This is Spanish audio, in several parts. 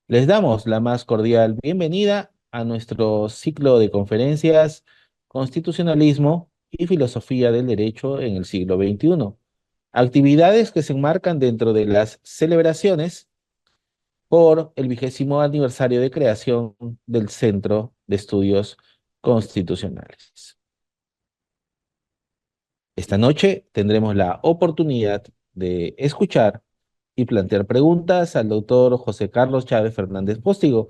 Les damos la más cordial bienvenida a nuestro ciclo de conferencias Constitucionalismo y Filosofía del Derecho en el siglo XXI. Actividades que se enmarcan dentro de las celebraciones por el 20º aniversario de creación del Centro de Estudios Constitucionales. Esta noche tendremos la oportunidad de escuchar y plantear preguntas al doctor José Carlos Chávez Fernández Postigo,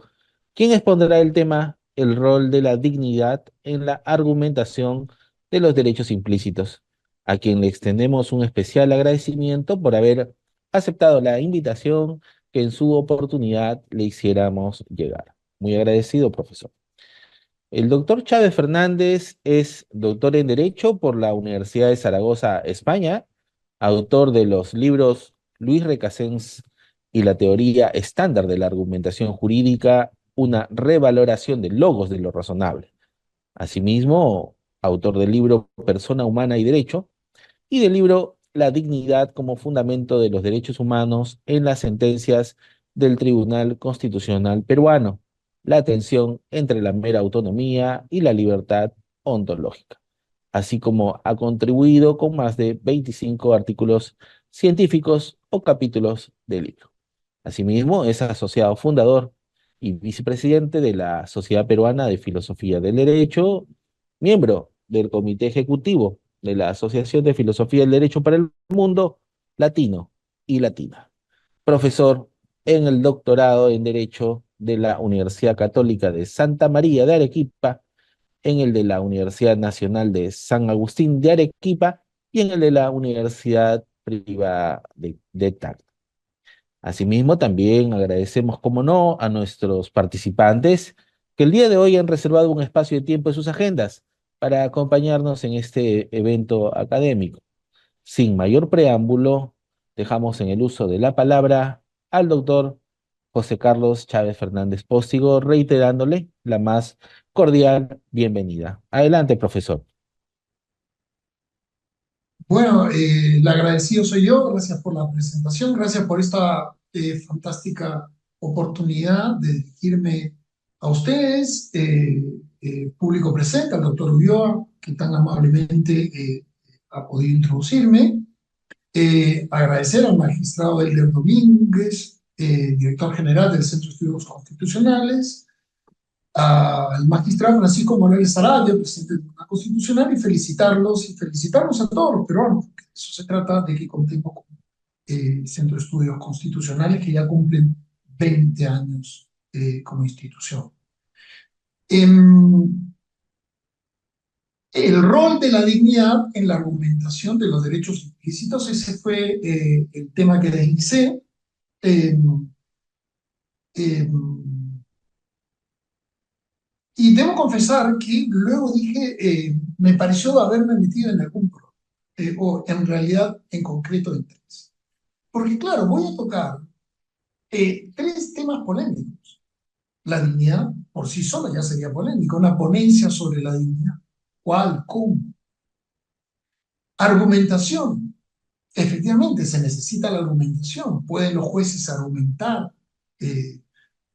quien expondrá el tema el rol de la dignidad en la argumentación de los derechos implícitos, a quien le extendemos un especial agradecimiento por haber aceptado la invitación que en su oportunidad le hiciéramos llegar. Muy agradecido, profesor. El doctor Chávez Fernández es doctor en Derecho por la Universidad de Zaragoza, España, autor de los libros Luis Recasens y la teoría estándar de la argumentación jurídica, una revaloración de logos de lo razonable. Asimismo, autor del libro Persona Humana y Derecho y del libro La dignidad como fundamento de los derechos humanos en las sentencias del Tribunal Constitucional peruano, la tensión entre la mera autonomía y la libertad ontológica, así como ha contribuido con más de 25 artículos científicos o capítulos del libro. Asimismo, es asociado fundador y vicepresidente de la Sociedad Peruana de Filosofía del Derecho, miembro del Comité Ejecutivo de la Asociación de Filosofía del Derecho para el Mundo Latino y Latina. Profesor en el doctorado en Derecho de la Universidad Católica de Santa María de Arequipa, en el de la Universidad Nacional de San Agustín de Arequipa y en el de la Universidad Privada de Tacna. Asimismo, también agradecemos, como no, a nuestros participantes que el día de hoy han reservado un espacio de tiempo en sus agendas para acompañarnos en este evento académico. Sin mayor preámbulo, dejamos en el uso de la palabra al doctor José Carlos Chávez Fernández Postigo, reiterándole la más cordial bienvenida. Adelante, profesor. Bueno, el agradecido soy yo, gracias por la presentación, gracias por esta fantástica oportunidad de dirigirme a ustedes, público presente, al doctor Ulloa, que tan amablemente ha podido introducirme. Agradecer al magistrado Elder Domínguez, director general del Centro de Estudios Constitucionales, al magistrado Francisco Morales Sarabia, presidente del Tribunal Constitucional, y felicitarlos y felicitarnos a todos los peruanos, porque de eso se trata, de que contemos con Centro de Estudios Constitucionales que ya cumplen 20 años como institución. Em, el rol de la dignidad en la argumentación de los derechos implícitos, ese fue el tema que deslicé. Em, em, Y debo confesar que luego dije, me pareció haberme metido en algún problema, o en realidad en concreto en tres. Porque claro, voy a tocar tres temas polémicos. La dignidad por sí sola ya sería polémica, una ponencia sobre la dignidad. ¿Cuál? ¿Cómo? Argumentación. Efectivamente, se necesita la argumentación. Pueden los jueces argumentar, eh,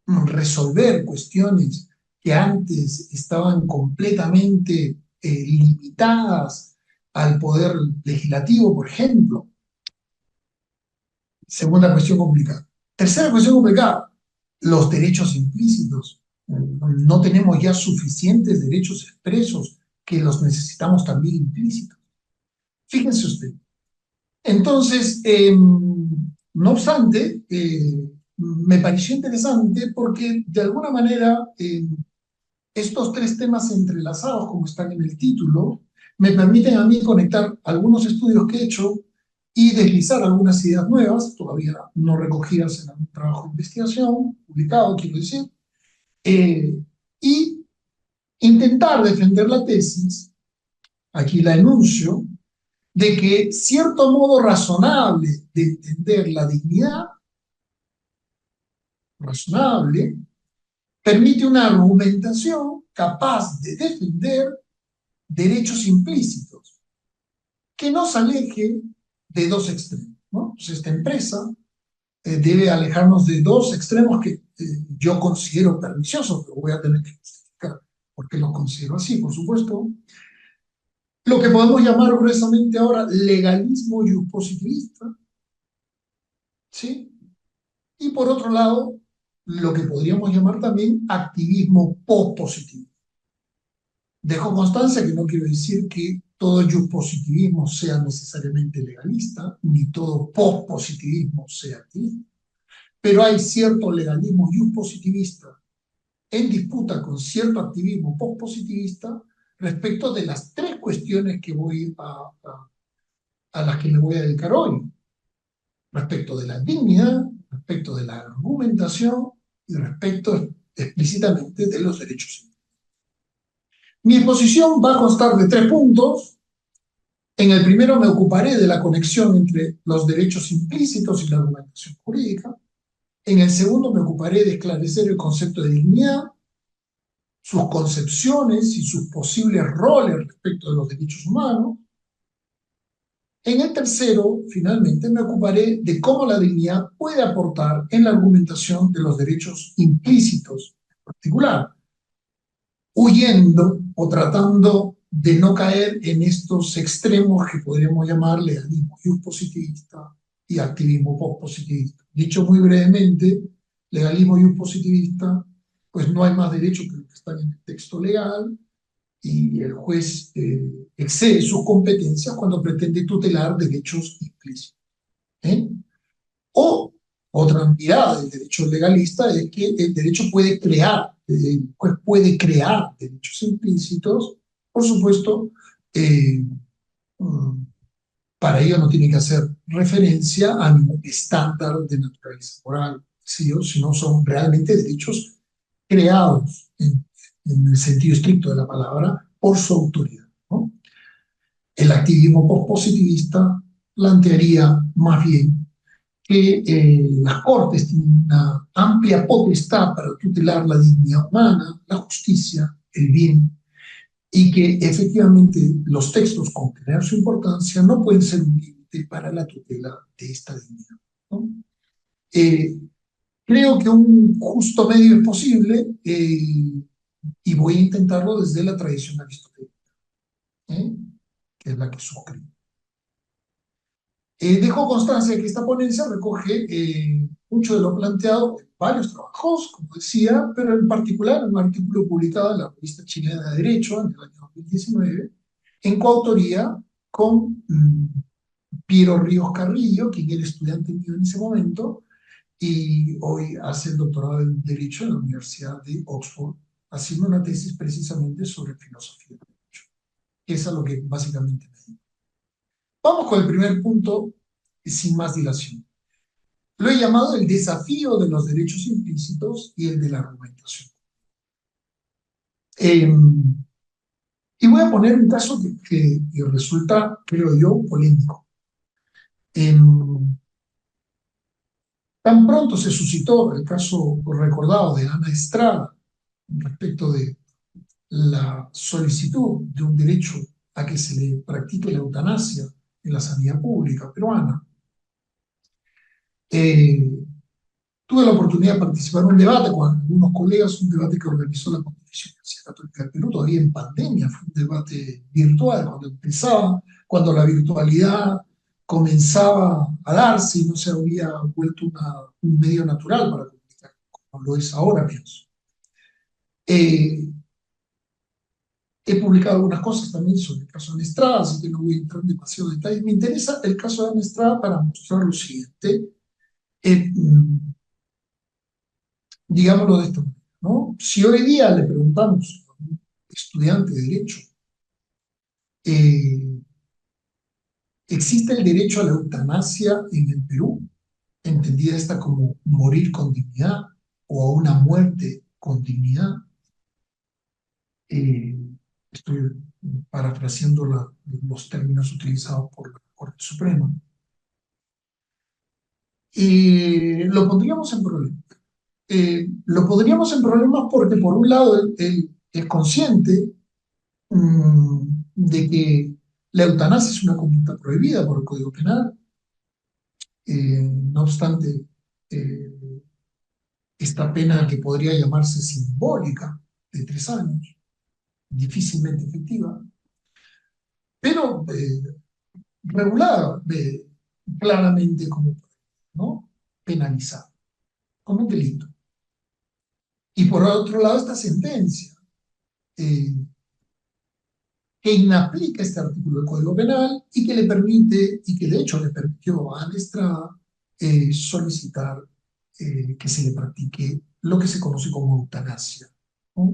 resolver cuestiones que antes estaban completamente limitadas al poder legislativo, por ejemplo. Segunda cuestión complicada. Tercera cuestión complicada, los derechos implícitos. No tenemos ya suficientes derechos expresos que los necesitamos también implícitos. Fíjense usted. Entonces, no obstante, me pareció interesante porque de alguna manera estos tres temas entrelazados, como están en el título, me permiten a mí conectar algunos estudios que he hecho y deslizar algunas ideas nuevas, todavía no recogidas en algún trabajo de investigación, publicado, quiero decir, eh, y intentar defender la tesis, aquí la enuncio, de que cierto modo razonable de entender la dignidad, razonable, permite una argumentación capaz de defender derechos implícitos, que nos aleje de dos extremos, ¿no? Pues esta empresa debe alejarnos de dos extremos que yo considero pernicioso, pero voy a tener que justificar por qué lo considero así, por supuesto. Lo que podemos llamar gruesamente ahora legalismo positivista, ¿sí? Y por otro lado, lo que podríamos llamar también activismo pospositivo. Dejo constancia que no quiero decir que todo positivismo sea necesariamente legalista, ni todo pospositivismo sea activista, pero hay cierto legalismo positivista en disputa con cierto activismo pospositivista respecto de las tres cuestiones que a las que me voy a dedicar hoy, respecto de la dignidad, respecto de la argumentación y respecto explícitamente de los derechos humanos. Mi exposición va a constar de 3 puntos. En el primero me ocuparé de la conexión entre los derechos implícitos y la argumentación jurídica. En el segundo me ocuparé de esclarecer el concepto de dignidad, sus concepciones y sus posibles roles respecto de los derechos humanos. En el tercero, finalmente, me ocuparé de cómo la dignidad puede aportar en la argumentación de los derechos implícitos en particular, huyendo o tratando de no caer en estos extremos que podríamos llamar legalismo positivista y activismo postpositivista. Dicho muy brevemente, legalismo positivista, pues no hay más derechos que los que están en el texto legal, y el juez excede sus competencias cuando pretende tutelar derechos implícitos. ¿Eh? O otra mirada del derecho legalista es que el derecho puede crear, el juez puede crear derechos implícitos, por supuesto, mm, para ello no tiene que hacer referencia a ningún estándar de naturaleza moral, ¿sí? Sino son realmente derechos creados en el sentido estricto de la palabra por su autoridad, ¿no? El activismo pospositivista plantearía más bien que las Cortes tienen una amplia potestad para tutelar la dignidad humana, la justicia, el bien, y que efectivamente los textos, con tener su importancia, no pueden ser un límite para la tutela de esta dignidad, ¿no? Eh, Creo que un justo medio es posible, y voy a intentarlo desde la tradición aristotélica, ¿eh? Que es la que suscribo. Dejo constancia que esta ponencia recoge mucho de lo planteado en varios trabajos, como decía, pero en particular en un artículo publicado en la Revista Chilena de Derecho en el año 2019, en coautoría con Piero Ríos Carrillo, quien era estudiante mío en ese momento, y hoy hace el doctorado en Derecho en la Universidad de Oxford, haciendo una tesis precisamente sobre filosofía del derecho, que es a lo que básicamente me dedico. Vamos con el primer punto, sin más dilación. Lo he llamado el desafío de los derechos implícitos y el de la argumentación. Y voy a poner un caso que resulta, creo yo, polémico. Tan pronto se suscitó el caso recordado de Ana Estrada respecto de la solicitud de un derecho a que se le practique la eutanasia en la sanidad pública peruana. Tuve la oportunidad de participar en un debate con algunos colegas, un debate que organizó la Pontificia Universidad Católica del Perú, todavía en pandemia, fue un debate virtual, cuando empezaba, cuando la virtualidad comenzaba a darse y no se había vuelto un medio natural para comunicar, como lo es ahora, pienso. He publicado algunas cosas también sobre el caso de Ana Estrada, así que no voy a entrar en demasiado detalle. Me interesa el caso de Ana Estrada para mostrar lo siguiente. Digámoslo de esta manera, ¿no? Si hoy día le preguntamos a un estudiante de Derecho, eh, ¿existe el derecho a la eutanasia en el Perú? Entendida esta como morir con dignidad o a una muerte con dignidad. Eh, Estoy parafraseando los términos utilizados por la Corte Suprema. Lo pondríamos en problemas. Lo pondríamos en problemas porque, por un lado, él es consciente de que la eutanasia es una conducta prohibida por el Código Penal. No obstante, esta pena que podría llamarse simbólica de 3 años, difícilmente efectiva, pero regulada claramente como, ¿no?, penalizada, como un delito. Y por otro lado, esta sentencia eh, que inaplica este artículo del Código Penal y que le permite, y que de hecho le permitió a Estrada solicitar que se le practique lo que se conoce como eutanasia, ¿no?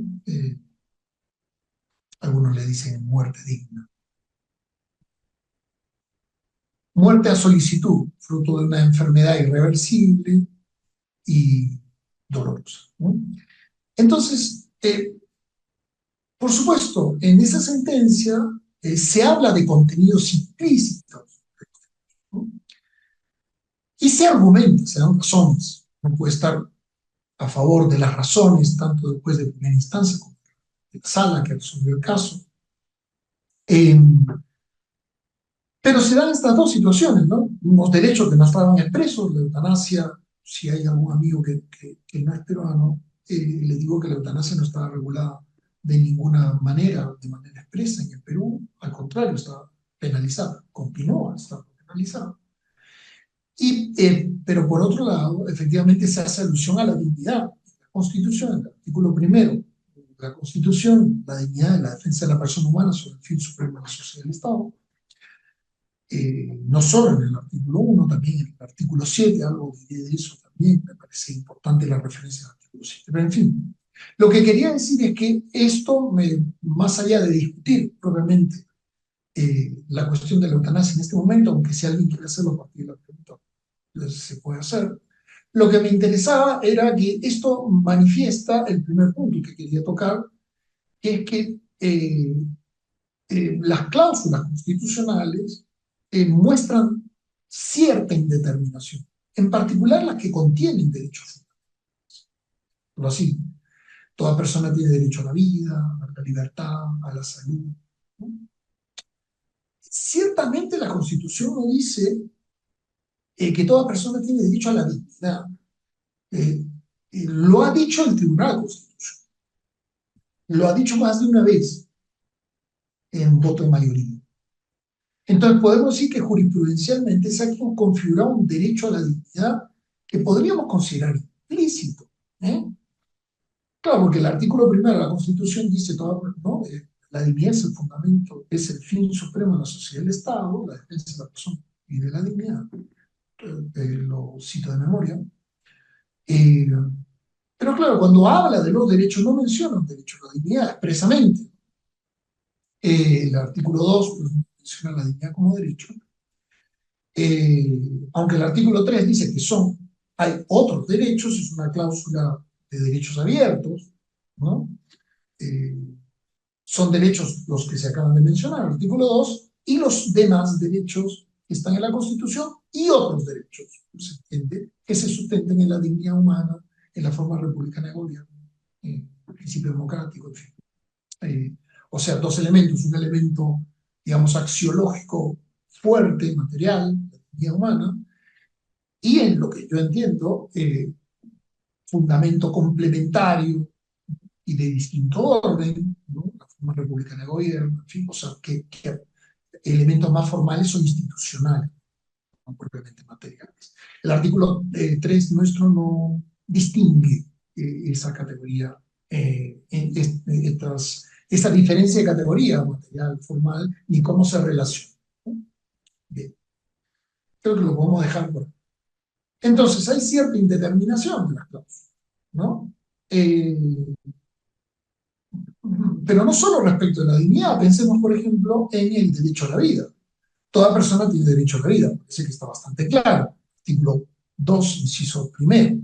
Algunos le dicen muerte digna. Muerte a solicitud, fruto de una enfermedad irreversible y dolorosa, ¿no? Entonces, por supuesto, en esa sentencia se habla de contenidos implícitos, ¿no? Y se argumenta, se dan razones. No puede estar a favor de las razones, tanto del juez de primera instancia como de la sala que resolvió el caso. Eh, pero se dan estas dos situaciones, ¿no? Unos derechos que no estaban expresos, la eutanasia, si hay algún amigo que no es peruano, le digo que la eutanasia no estaba regulada de ninguna manera, de manera expresa en el Perú, al contrario, estaba penalizada, continúa estando penalizada. Pero por otro lado, efectivamente se hace alusión a la dignidad. La Constitución, el artículo primero de la Constitución, la dignidad y la defensa de la persona humana son el fin supremo de la sociedad del Estado. No solo en el artículo 1, también en el artículo 7, algo diré de eso también, me parece importante la referencia al artículo 7. Pero en fin, lo que quería decir es que esto, más allá de discutir propiamente la cuestión de la eutanasia en este momento, aunque si alguien quiere hacerlo a partir de la pregunta, se puede hacer. Lo que me interesaba era que esto manifiesta el primer punto que quería tocar, que es que las cláusulas constitucionales muestran cierta indeterminación, en particular las que contienen derechos fundamentales. Por así, toda persona tiene derecho a la vida, a la libertad, a la salud, ¿no? Ciertamente la Constitución no dice que toda persona tiene derecho a la dignidad. Eh, lo ha dicho el Tribunal Constitucional, lo ha dicho más de una vez en voto de mayoría. Entonces podemos decir que jurisprudencialmente se ha configurado un derecho a la dignidad que podríamos considerar implícito, ¿eh? Claro, porque el artículo primero de la Constitución dice todo, ¿no? La dignidad es el fundamento, es el fin supremo de la sociedad del Estado, la defensa de la persona y de la dignidad. Lo cito de memoria. Eh, pero claro, cuando habla de los derechos, no menciona un derecho a la dignidad expresamente. El artículo 2 pues, menciona la dignidad como derecho. Aunque el artículo 3 dice que hay otros derechos, es una cláusula de derechos abiertos, ¿no? Eh, son derechos los que se acaban de mencionar, el artículo 2 y los demás derechos que están en la Constitución y otros derechos, se entiende, que se sustenten en la dignidad humana, en la forma republicana de gobierno, en el principio democrático, en fin. O sea, dos elementos, un elemento, digamos, axiológico fuerte, material, la dignidad humana, y en lo que yo entiendo, fundamento complementario y de distinto orden, ¿no? La forma republicana de gobierno, en fin, o sea, que elementos más formales o institucionales, no propiamente materiales. El artículo 3 nuestro no distingue esa categoría, esa diferencia de categoría material, formal, ni cómo se relaciona, ¿no? Bien, creo que lo podemos dejar por ahí. Entonces, hay cierta indeterminación de las cláusulas, ¿no? Eh, pero no solo respecto de la dignidad, pensemos, por ejemplo, en el derecho a la vida. Toda persona tiene derecho a la vida, parece que está bastante claro. Artículo 2, inciso primero.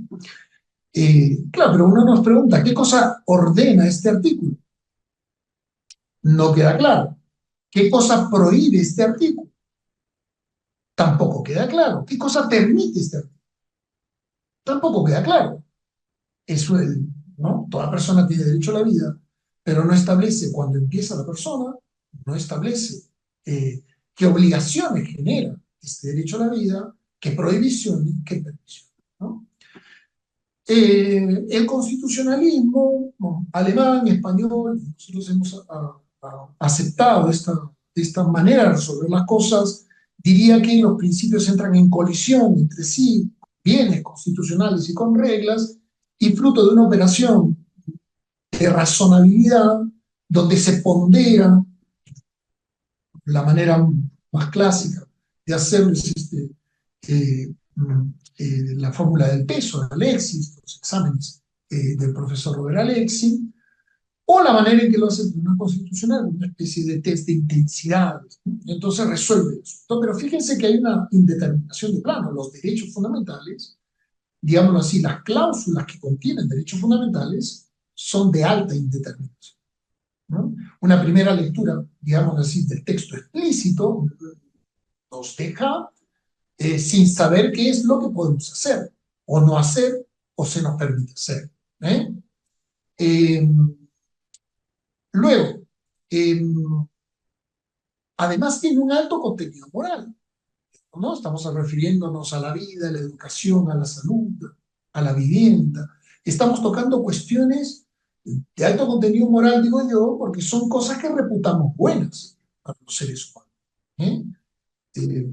Claro, pero uno nos pregunta, ¿qué cosa ordena este artículo? No queda claro. ¿Qué cosa prohíbe este artículo? Tampoco queda claro. ¿Qué cosa permite este artículo? Tampoco queda claro. Eso es, ¿no? Toda persona tiene derecho a la vida, pero no establece cuándo empieza la persona, no establece qué obligaciones genera este derecho a la vida, qué prohibiciones, qué permisiones, ¿no? El constitucionalismo alemán, español, nosotros hemos aceptado esta manera de resolver las cosas, diría que los principios entran en colisión entre sí, bienes constitucionales y con reglas, y fruto de una operación de razonabilidad donde se pondera la manera más clásica de hacerlo es la fórmula del peso de Alexis, los exámenes del profesor Robert Alexis, o la manera en que lo hace el Tribunal Constitucional, una especie de test de intensidades, ¿no? Entonces resuelve eso. Pero fíjense que hay una indeterminación de plano. Los derechos fundamentales, digámoslo así, las cláusulas que contienen derechos fundamentales son de alta indeterminación, ¿no? Una primera lectura, digamos así, del texto explícito nos deja sin saber qué es lo que podemos hacer, o no hacer, o se nos permite hacer. ¿Eh? Eh, Luego, eh, además tiene un alto contenido moral, ¿no? Estamos refiriéndonos a la vida, a la educación, a la salud, a la vivienda. Estamos tocando cuestiones de alto contenido moral, digo yo, porque son cosas que reputamos buenas para los seres humanos. ¿Eh? Eh,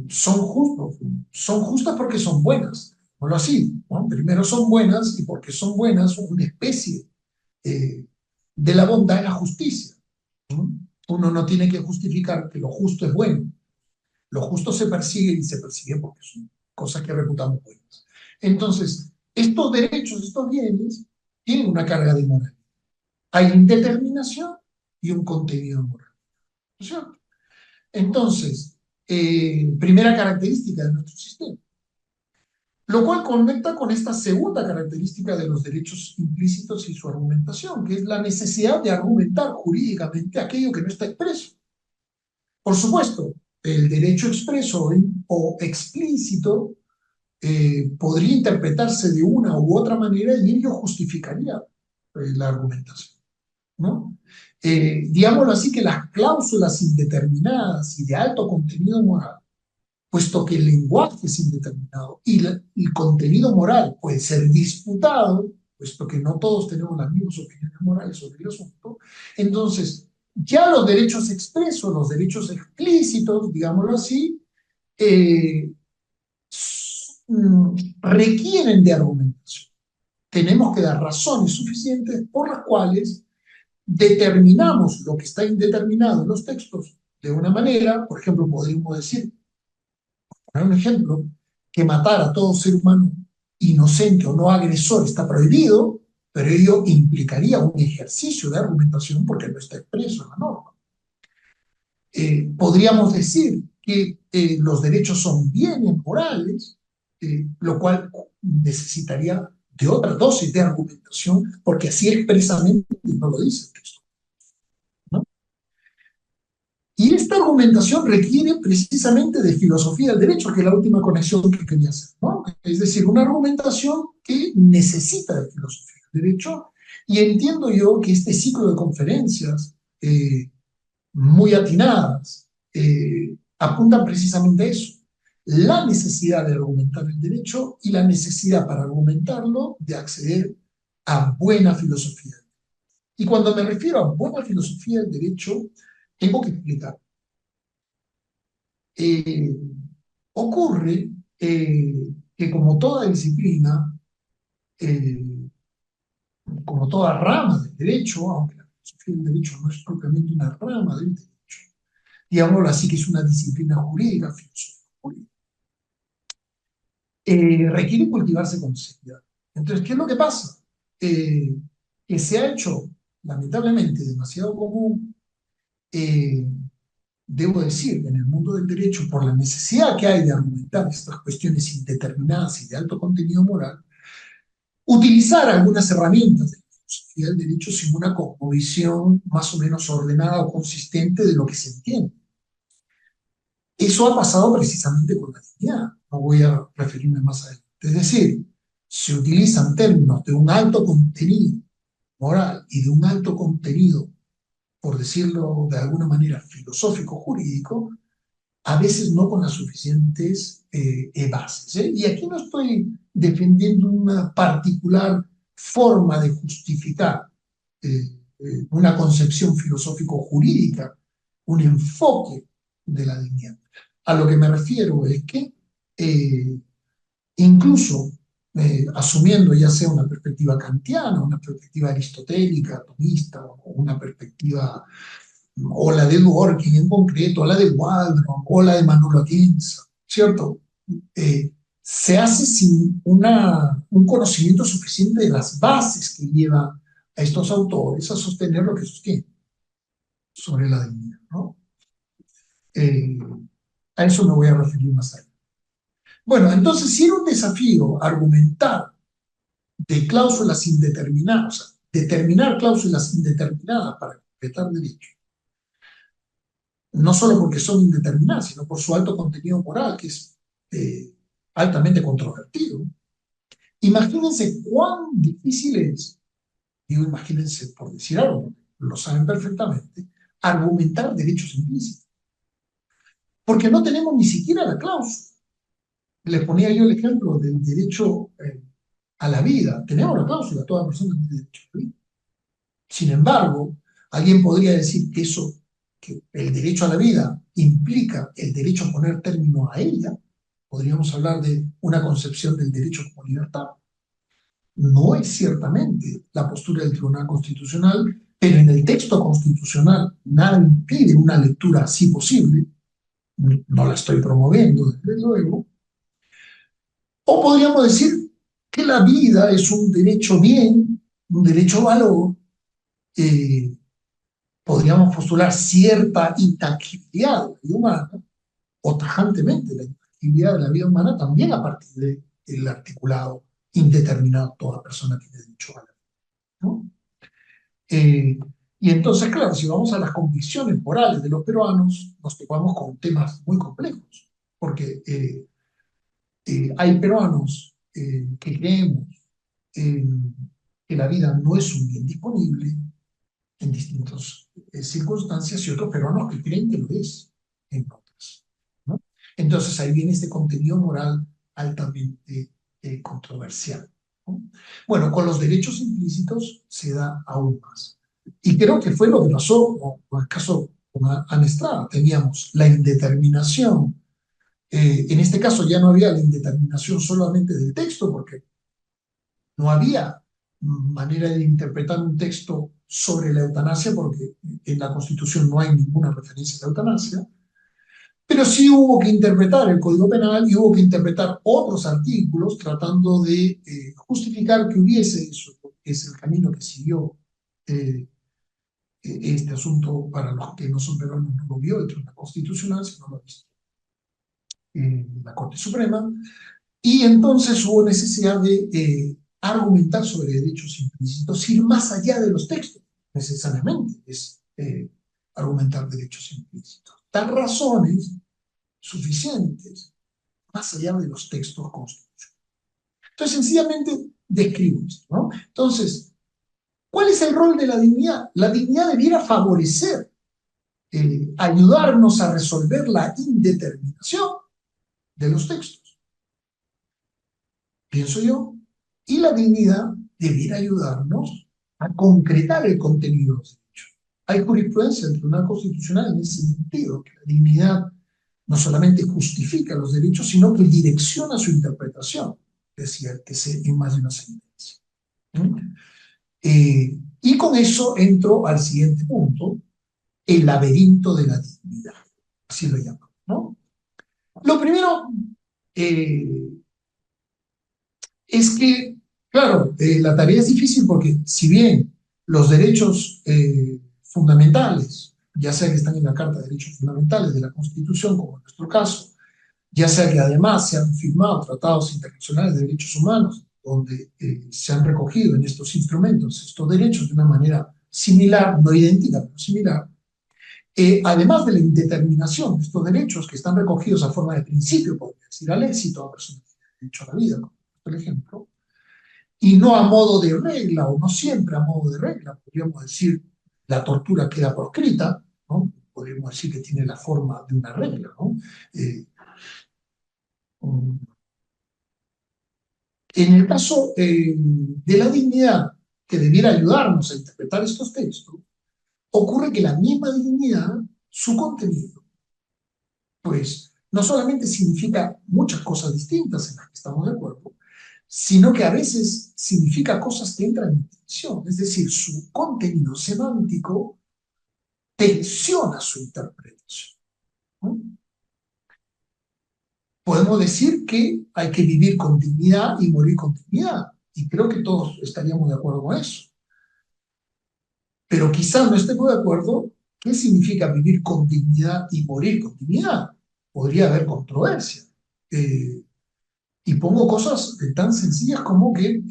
son justas porque son buenas, lo así, ¿no? Primero son buenas y porque son buenas, una especie eh, de la bondad y la justicia, ¿no? Uno no tiene que justificar que lo justo es bueno, lo justo se persigue y se persigue porque son cosas que reputamos buenas. Entonces, estos derechos, estos bienes, tienen una carga de moral. Hay indeterminación y un contenido moral, ¿no es cierto? Entonces, primera característica de nuestro sistema. Lo cual conecta con esta segunda característica de los derechos implícitos y su argumentación, que es la necesidad de argumentar jurídicamente aquello que no está expreso. Por supuesto, el derecho expreso o explícito podría interpretarse de una u otra manera y ello justificaría la argumentación, ¿no? Digámoslo así, que las cláusulas indeterminadas y de alto contenido moral, puesto que el lenguaje es indeterminado y el contenido moral puede ser disputado, puesto que no todos tenemos las mismas opiniones morales sobre el asunto, entonces ya los derechos expresos, los derechos explícitos, digámoslo así, eh, requieren de argumentación. Tenemos que dar razones suficientes por las cuales determinamos lo que está indeterminado en los textos de una manera. Por ejemplo, podríamos decir, poner un ejemplo, que matar a todo ser humano inocente o no agresor está prohibido, pero ello implicaría un ejercicio de argumentación porque no está expreso en la norma. Podríamos decir que los derechos son bienes morales, lo cual necesitaría de otra dosis de argumentación, porque así expresamente no lo dice el texto, ¿no? Y esta argumentación requiere precisamente de filosofía del derecho, que es la última conexión que quería hacer, ¿no? Es decir, una argumentación que necesita de filosofía del derecho, y entiendo yo que este ciclo de conferencias muy atinadas apuntan precisamente a eso, la necesidad de argumentar el derecho y la necesidad para argumentarlo de acceder a buena filosofía. Y cuando me refiero a buena filosofía del derecho, tengo que explicar. Eh, Ocurre que como toda disciplina, eh, como toda rama del derecho, aunque la filosofía del derecho no es propiamente una rama del derecho, digámoslo así, que es una disciplina jurídica, filosofía jurídica, requiere cultivarse con seriedad. Entonces, ¿qué es lo que pasa? Que se ha hecho, lamentablemente, demasiado común, debo decir, en el mundo del derecho, por la necesidad que hay de argumentar estas cuestiones indeterminadas y de alto contenido moral, utilizar algunas herramientas de la filosofía del derecho sin una cosmovisión más o menos ordenada o consistente de lo que se entiende. Eso ha pasado precisamente con la dignidad, no voy a referirme más adelante. Es decir, se utilizan términos de un alto contenido moral y de un alto contenido, por decirlo de alguna manera, filosófico-jurídico, a veces no con las suficientes bases, ¿eh? Y aquí no estoy defendiendo una particular forma de justificar una concepción filosófico-jurídica, un enfoque de la dignidad. A lo que me refiero es que incluso asumiendo ya sea una perspectiva kantiana, una perspectiva aristotélica, atomista, o una perspectiva, o la de Dworkin en concreto, o la de Waldron, o la de Manuel Atienza, ¿cierto? Se hace sin un conocimiento suficiente de las bases que lleva a estos autores a sostener lo que sostienen sobre la dignidad, ¿no? Eh, a eso me voy a referir más tarde. Bueno, entonces, si era un desafío argumentar de cláusulas indeterminadas, o sea, determinar cláusulas indeterminadas para completar derechos, no solo porque son indeterminadas, sino por su alto contenido moral, que es altamente controvertido. Imagínense cuán difícil es, digo imagínense por decir algo, lo saben perfectamente, argumentar derechos implícitos, porque no tenemos ni siquiera la cláusula. Les ponía yo el ejemplo del derecho a la vida. Tenemos la cláusula, toda persona tiene derecho a la vida. Sin embargo, alguien podría decir que eso, que el derecho a la vida implica el derecho a poner término a ella. Podríamos hablar de una concepción del derecho como libertad. No es ciertamente la postura del Tribunal Constitucional, pero en el texto constitucional nada impide una lectura así posible. No la estoy promoviendo, desde luego. O podríamos decir que la vida es un derecho bien, un derecho valor. Podríamos postular cierta intangibilidad de la vida humana, o tajantemente la intangibilidad de la vida humana también a partir del articulado indeterminado, toda persona tiene derecho a la vida, ¿no? Y entonces, claro, si vamos a las convicciones morales de los peruanos, nos topamos con temas muy complejos, porque hay peruanos que creemos que la vida no es un bien disponible en distintas circunstancias y otros peruanos que creen que lo es en otras, ¿no? Entonces ahí viene este contenido moral altamente controversial, ¿no? Bueno, con los derechos implícitos se da aún más. Y creo que fue lo que pasó con el caso con Ana Estrada. Teníamos la indeterminación. En este caso ya no había la indeterminación solamente del texto, porque no había manera de interpretar un texto sobre la eutanasia, porque en la Constitución no hay ninguna referencia a la eutanasia, pero sí hubo que interpretar el Código Penal y hubo que interpretar otros artículos tratando de justificar que hubiese eso, que es el camino que siguió este asunto. Para los que no son peruanos, no lo vio el Tribunal Constitucional, sino lo ha visto la Corte Suprema. Y entonces hubo necesidad de argumentar sobre derechos implícitos, ir más allá de los textos, necesariamente, es argumentar derechos implícitos. Dar razones suficientes más allá de los textos constitucionales. Entonces, sencillamente describo esto, ¿no? Entonces, ¿cuál es el rol de la dignidad? La dignidad debiera favorecer, ayudarnos a resolver la indeterminación de los textos, pienso yo, y la dignidad debiera ayudarnos a concretar el contenido de los derechos. Hay jurisprudencia del Tribunal Constitucional en ese sentido, que la dignidad no solamente justifica los derechos, sino que direcciona su interpretación, decía el TC en más de una sentencia. Y con eso entro al siguiente punto, el laberinto de la dignidad, así lo llaman, ¿no? Lo primero es que, claro, la tarea es difícil porque si bien los derechos fundamentales, ya sea que están en la Carta de Derechos Fundamentales de la Constitución, como en nuestro caso, ya sea que además se han firmado tratados internacionales de derechos humanos, donde se han recogido en estos instrumentos estos derechos de una manera similar, no idéntica, pero similar, además de la indeterminación de estos derechos que están recogidos a forma de principio, podría decir a ley, si toda persona tiene derecho a la vida, por ejemplo, y no a modo de regla, o no siempre a modo de regla, podríamos decir, la tortura queda proscrita, ¿no? podríamos decir que tiene la forma de una regla, ¿no? Um, en el caso de la dignidad, que debiera ayudarnos a interpretar estos textos, ocurre que la misma dignidad, su contenido, pues no solamente significa muchas cosas distintas en las que estamos de acuerdo, sino que a veces significa cosas que entran en tensión, es decir, su contenido semántico tensiona su interpretación, ¿no? Podemos decir que hay que vivir con dignidad y morir con dignidad, y creo que todos estaríamos de acuerdo con eso. Pero quizás no estemos de acuerdo qué significa vivir con dignidad y morir con dignidad. Podría haber controversia. Y pongo cosas tan sencillas como que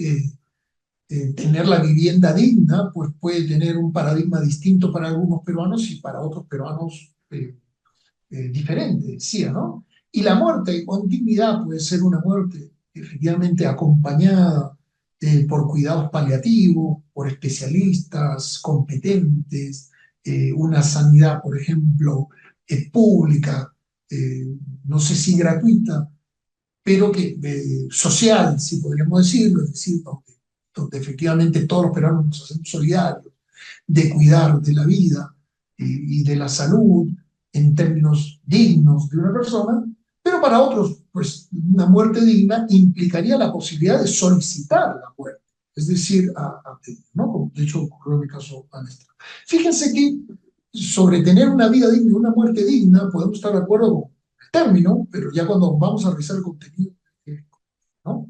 tener la vivienda digna, pues puede tener un paradigma distinto para algunos peruanos y para otros peruanos diferente, decía, ¿no? Y la muerte con dignidad puede ser una muerte efectivamente acompañada por cuidados paliativos, por especialistas competentes, una sanidad, por ejemplo, pública, eh, no sé si gratuita, pero que social, si podríamos decirlo, es decir, donde efectivamente todos los peruanos nos hacemos solidarios, de cuidar de la vida y de la salud en términos dignos de una persona, pero para otros, pues una muerte digna implicaría la posibilidad de solicitar la muerte, es decir, ¿no? Como de hecho ocurrió en mi caso a Néstor. Fíjense que sobre tener una vida digna y una muerte digna podemos estar de acuerdo con el término, pero ya cuando vamos a revisar el contenido, ¿no?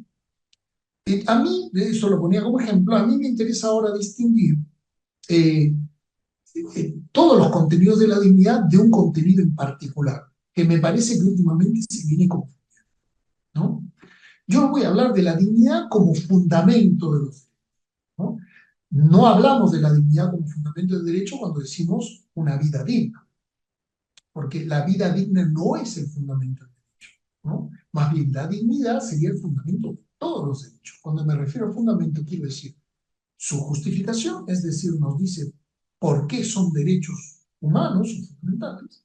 A mí, eso lo ponía como ejemplo, a mí me interesa ahora distinguir eh, todos los contenidos de la dignidad de un contenido en particular, que me parece que últimamente se viene confundiendo, ¿no? Yo voy a hablar de la dignidad como fundamento de los derechos, ¿no? No hablamos de la dignidad como fundamento del derecho cuando decimos una vida digna, porque la vida digna no es el fundamento del derecho, ¿no? Más bien, la dignidad sería el fundamento de todos los derechos. Cuando me refiero al fundamento, quiero decir su justificación, es decir, nos dice por qué son derechos humanos o fundamentales,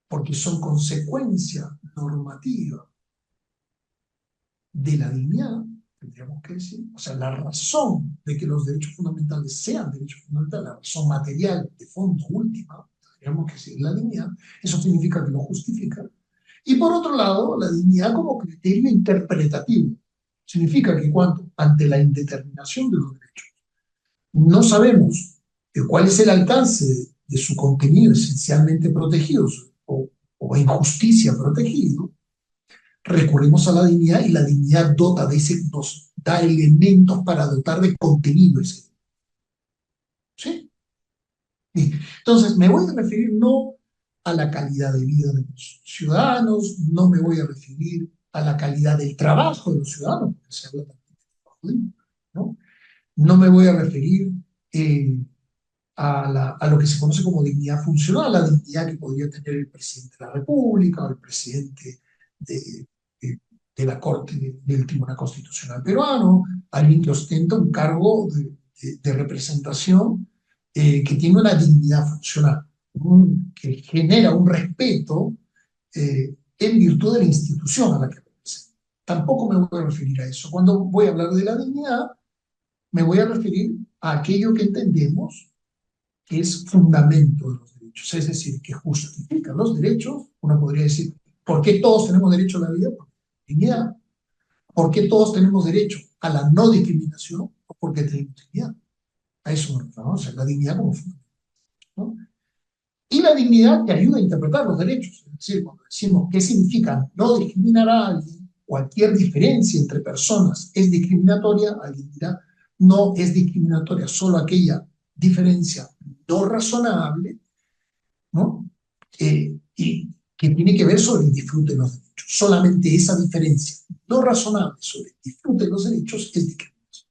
porque son consecuencia normativa de la dignidad, tendríamos que decir, o sea, la razón de que los derechos fundamentales sean derechos fundamentales, la razón material de fondo última, tendríamos que decir la dignidad, eso significa que lo justifica. Y por otro lado, la dignidad como criterio interpretativo, significa que cuando, ante la indeterminación de los derechos, no sabemos cuál es el alcance de su contenido esencialmente protegido o injusticia protegido, recurrimos a la dignidad y la dignidad nos da elementos para dotar de contenido ese. ¿Sí? Entonces, me voy a referir no a la calidad de vida de los ciudadanos, no me voy a referir a la calidad del trabajo de los ciudadanos, porque se habla también de trabajo, ¿no? No me voy a referir a lo que se conoce como dignidad funcional, la dignidad que podría tener el presidente de la República o el presidente de, de la Corte del Tribunal Constitucional peruano, alguien que ostenta un cargo de representación que tiene una dignidad funcional, que genera un respeto en virtud de la institución a la que representa. Tampoco me voy a referir a eso. Cuando voy a hablar de la dignidad, me voy a referir a aquello que entendemos que es fundamento de los derechos, es decir, que justifica los derechos. Uno podría decir, ¿por qué todos tenemos derecho a la vida? Por dignidad. ¿Por qué todos tenemos derecho a la no discriminación? Porque tenemos dignidad. A eso nos referimos, o sea, la dignidad como fundamento, ¿no? Y la dignidad que ayuda a interpretar los derechos, es decir, cuando decimos qué significa no discriminar a alguien, cualquier diferencia entre personas es discriminatoria, alguien dirá, no es discriminatoria solo aquella diferencia no razonable, ¿no? Y que tiene que ver sobre el disfrute de los derechos. Solamente esa diferencia no razonable sobre el disfrute de los derechos es discriminación.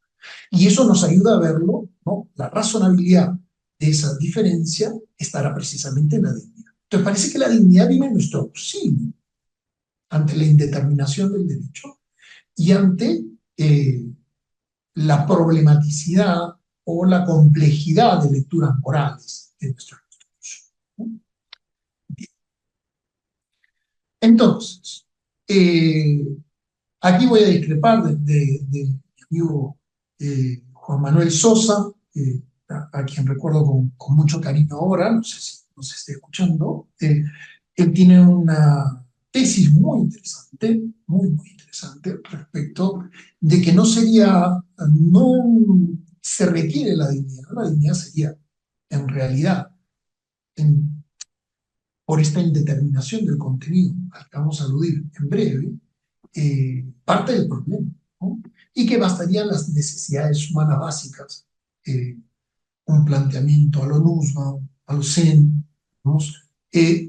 Y eso nos ayuda a verlo, ¿no? La razonabilidad de esa diferencia estará precisamente en la dignidad. Entonces parece que la dignidad viene en nuestro auxilio ante la indeterminación del derecho y ante la problematicidad o la complejidad de lecturas morales de nuestra Constitución. Entonces, eh, aquí voy a discrepar de mi amigo Juan Manuel Sosa, a quien recuerdo con mucho cariño ahora, no sé si nos esté escuchando. Él tiene una tesis muy interesante, respecto de que no se requiere la dignidad sería, en realidad, en por esta indeterminación del contenido al que vamos a aludir en breve, parte del problema, ¿no? Y que bastarían las necesidades humanas básicas, eh, un planteamiento a lo Nussbaum, a lo Sen, ¿no?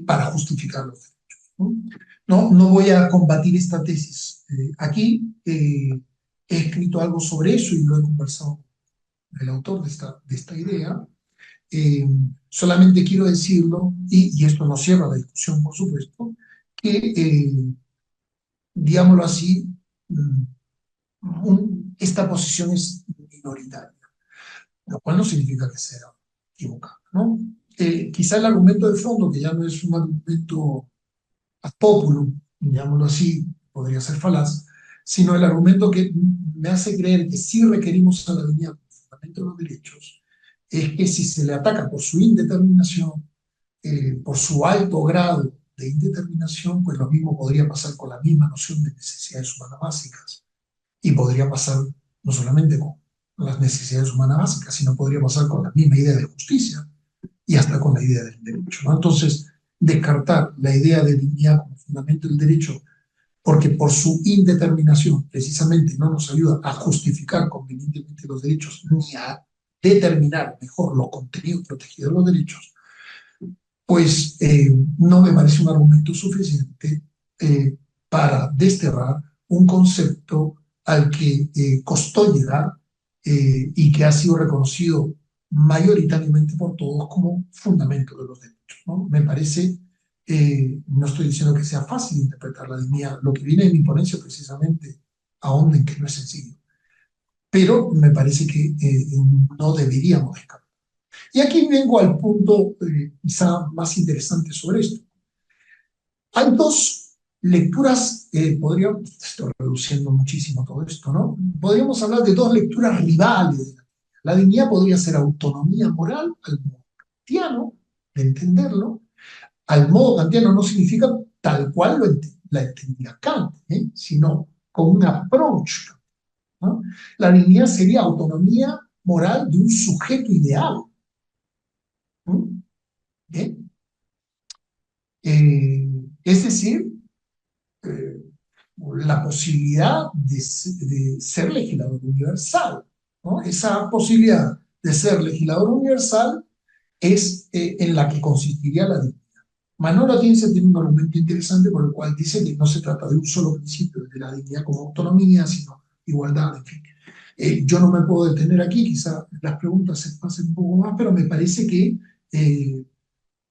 Para justificar los derechos, ¿no? No voy a combatir esta tesis aquí. He escrito algo sobre eso y lo he conversado con el autor de esta idea. Eh, Solamente quiero decirlo, y esto no cierra la discusión, por supuesto, que, digámoslo así, esta posición es minoritaria, lo cual no significa que sea equivocada, ¿no? Quizá el argumento de fondo, que ya no es un argumento ad populum, digámoslo así, podría ser falaz, sino el argumento que me hace creer que sí requerimos a la dignidad como fundamento de los derechos, es que si se le ataca por su indeterminación, por su alto grado de indeterminación, pues lo mismo podría pasar con la misma noción de necesidades humanas básicas. Y podría pasar no solamente con las necesidades humanas básicas, sino podría pasar con la misma idea de justicia y hasta con la idea del derecho, ¿no? Entonces, descartar la idea de dignidad como fundamento del derecho, porque por su indeterminación precisamente no nos ayuda a justificar convenientemente los derechos ni a determinar mejor los contenidos protegidos de los derechos, pues no me parece un argumento suficiente para desterrar un concepto al que costó llegar y que ha sido reconocido mayoritariamente por todos como fundamento de los derechos, ¿no? Me parece, no estoy diciendo que sea fácil interpretar la dignidad, lo que viene en mi ponencia precisamente ahonda en que no es sencillo, pero me parece que no deberíamos descartar. Y aquí vengo al punto quizá más interesante sobre esto. Hay dos lecturas, estoy reduciendo muchísimo todo esto, ¿no? Podríamos hablar de dos lecturas rivales de la dignidad. La dignidad podría ser autonomía moral al modo kantiano, de entenderlo. Al modo kantiano no significa tal cual la entendía Kant, sino con un approach, ¿no? La dignidad sería autonomía moral de un sujeto ideal, ¿no? ¿Bien? Es decir, eh, la posibilidad de ser legislador universal, ¿no? Esa posibilidad de ser legislador universal es en la que consistiría la dignidad. Manuel Atienza tiene un argumento interesante por el cual dice que no se trata de un solo principio de la dignidad como autonomía, sino igualdad, en fin. Yo no me puedo detener aquí, quizá las preguntas se pasen un poco más, pero me parece que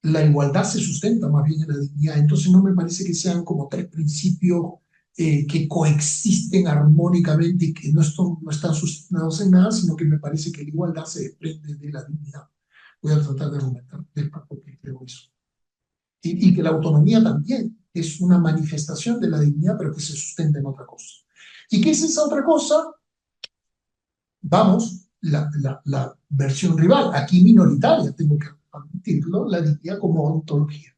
la igualdad se sustenta más bien en la dignidad. Entonces no me parece que sean como tres principios que coexisten armónicamente y que no están sustentados en nada, sino que me parece que la igualdad se desprende de la dignidad. Voy a tratar de argumentar después porque creo eso. Y que la autonomía también es una manifestación de la dignidad, pero que se sustenta en otra cosa. ¿Y qué es esa otra cosa? Vamos, la versión rival, aquí minoritaria, tengo que admitirlo, la dignidad como ontología,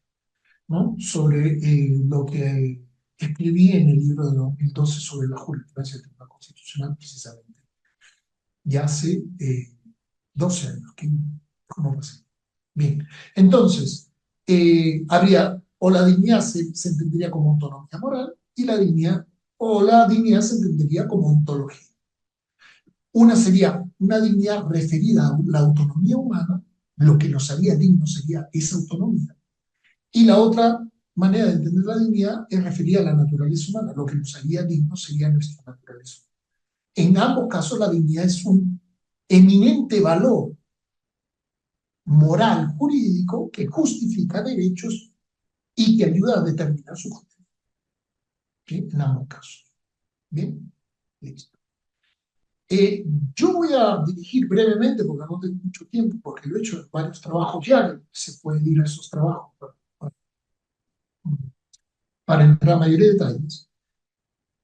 ¿no? Sobre lo que escribí en el libro de 2012 sobre la jurisprudencia del Tribunal Constitucional, precisamente, ya hace 12 años, ¿cómo pasé? Bien, entonces, habría, o la dignidad se entendería como autonomía moral, y la dignidad se entendería como ontología. Una sería una dignidad referida a la autonomía humana, lo que nos haría dignos sería esa autonomía. Y la otra manera de entender la dignidad es referida a la naturaleza humana, lo que nos haría dignos sería nuestra naturaleza. En ambos casos la dignidad es un eminente valor moral jurídico que justifica derechos y que ayuda a determinar su contenido. ¿Sí? En ambos casos. Bien, listo. Yo voy a dirigir brevemente, porque no tengo mucho tiempo, porque lo he hecho en varios trabajos ya, se puede ir a esos trabajos para entrar a mayores detalles,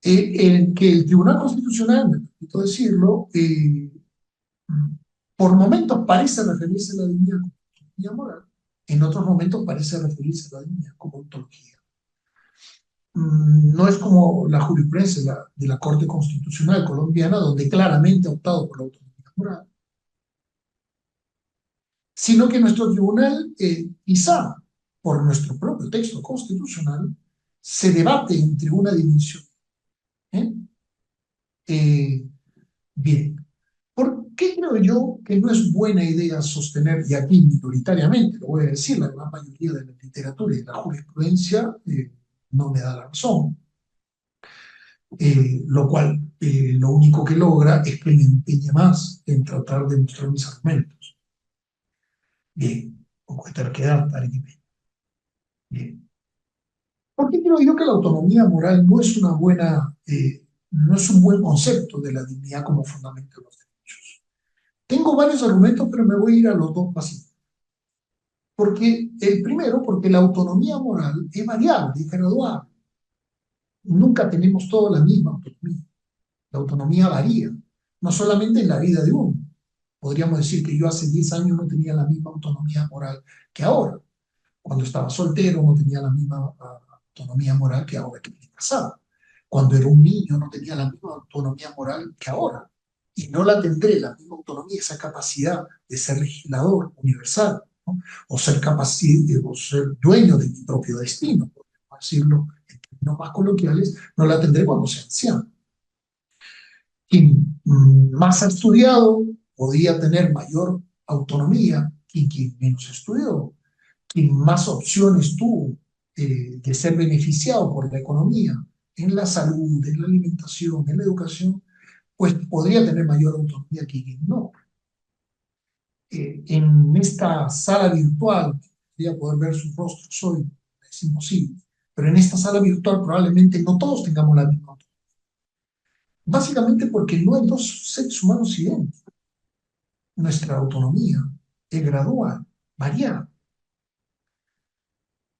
en que el Tribunal Constitucional, me permito decirlo, por momentos parece referirse a la dignidad como autonomía moral, en otros momentos parece referirse a la dignidad como ontología. No es como la jurisprudencia de la Corte Constitucional colombiana, donde claramente ha optado por la autonomía moral, sino que nuestro tribunal, quizá por nuestro propio texto constitucional, se debate entre una dimensión. ¿eh? Eh, Bien, ¿por qué creo yo que no es buena idea sostener, y aquí minoritariamente, lo voy a decir, la gran mayoría de la literatura y de la jurisprudencia no me da la razón, lo cual lo único que logra es que me empeñe más en tratar de mostrar mis argumentos? Bien, poco de terquedad, aritmética. Bien. ¿Por qué creo yo que la autonomía moral no es una buena, no es un buen concepto de la dignidad como fundamento de los derechos? Tengo varios argumentos, pero me voy a ir a los dos más importantes. Porque el primero, porque la autonomía moral es variable, es gradual. Nunca tenemos toda la misma autonomía. La autonomía varía, no solamente en la vida de uno. Podríamos decir que yo hace 10 años no tenía la misma autonomía moral que ahora. Cuando estaba soltero no tenía la misma autonomía moral que ahora que estoy casado. Cuando era un niño no tenía la misma autonomía moral que ahora. Y no la tendré, la misma autonomía, esa capacidad de ser legislador universal, ¿no? O ser o ser dueño de mi propio destino, por decirlo en términos más coloquiales, no la tendré cuando sea anciano. Quien más ha estudiado podría tener mayor autonomía que quien menos estudió. Quien más opciones tuvo de ser beneficiado por la economía, en la salud, en la alimentación, en la educación, pues podría tener mayor autonomía que quien no. En esta sala virtual, podría poder ver sus rostros hoy, es imposible, pero en esta sala virtual probablemente no todos tengamos la misma autonomía. Básicamente porque no hay dos seres humanos idénticos. Nuestra autonomía es gradual, variable.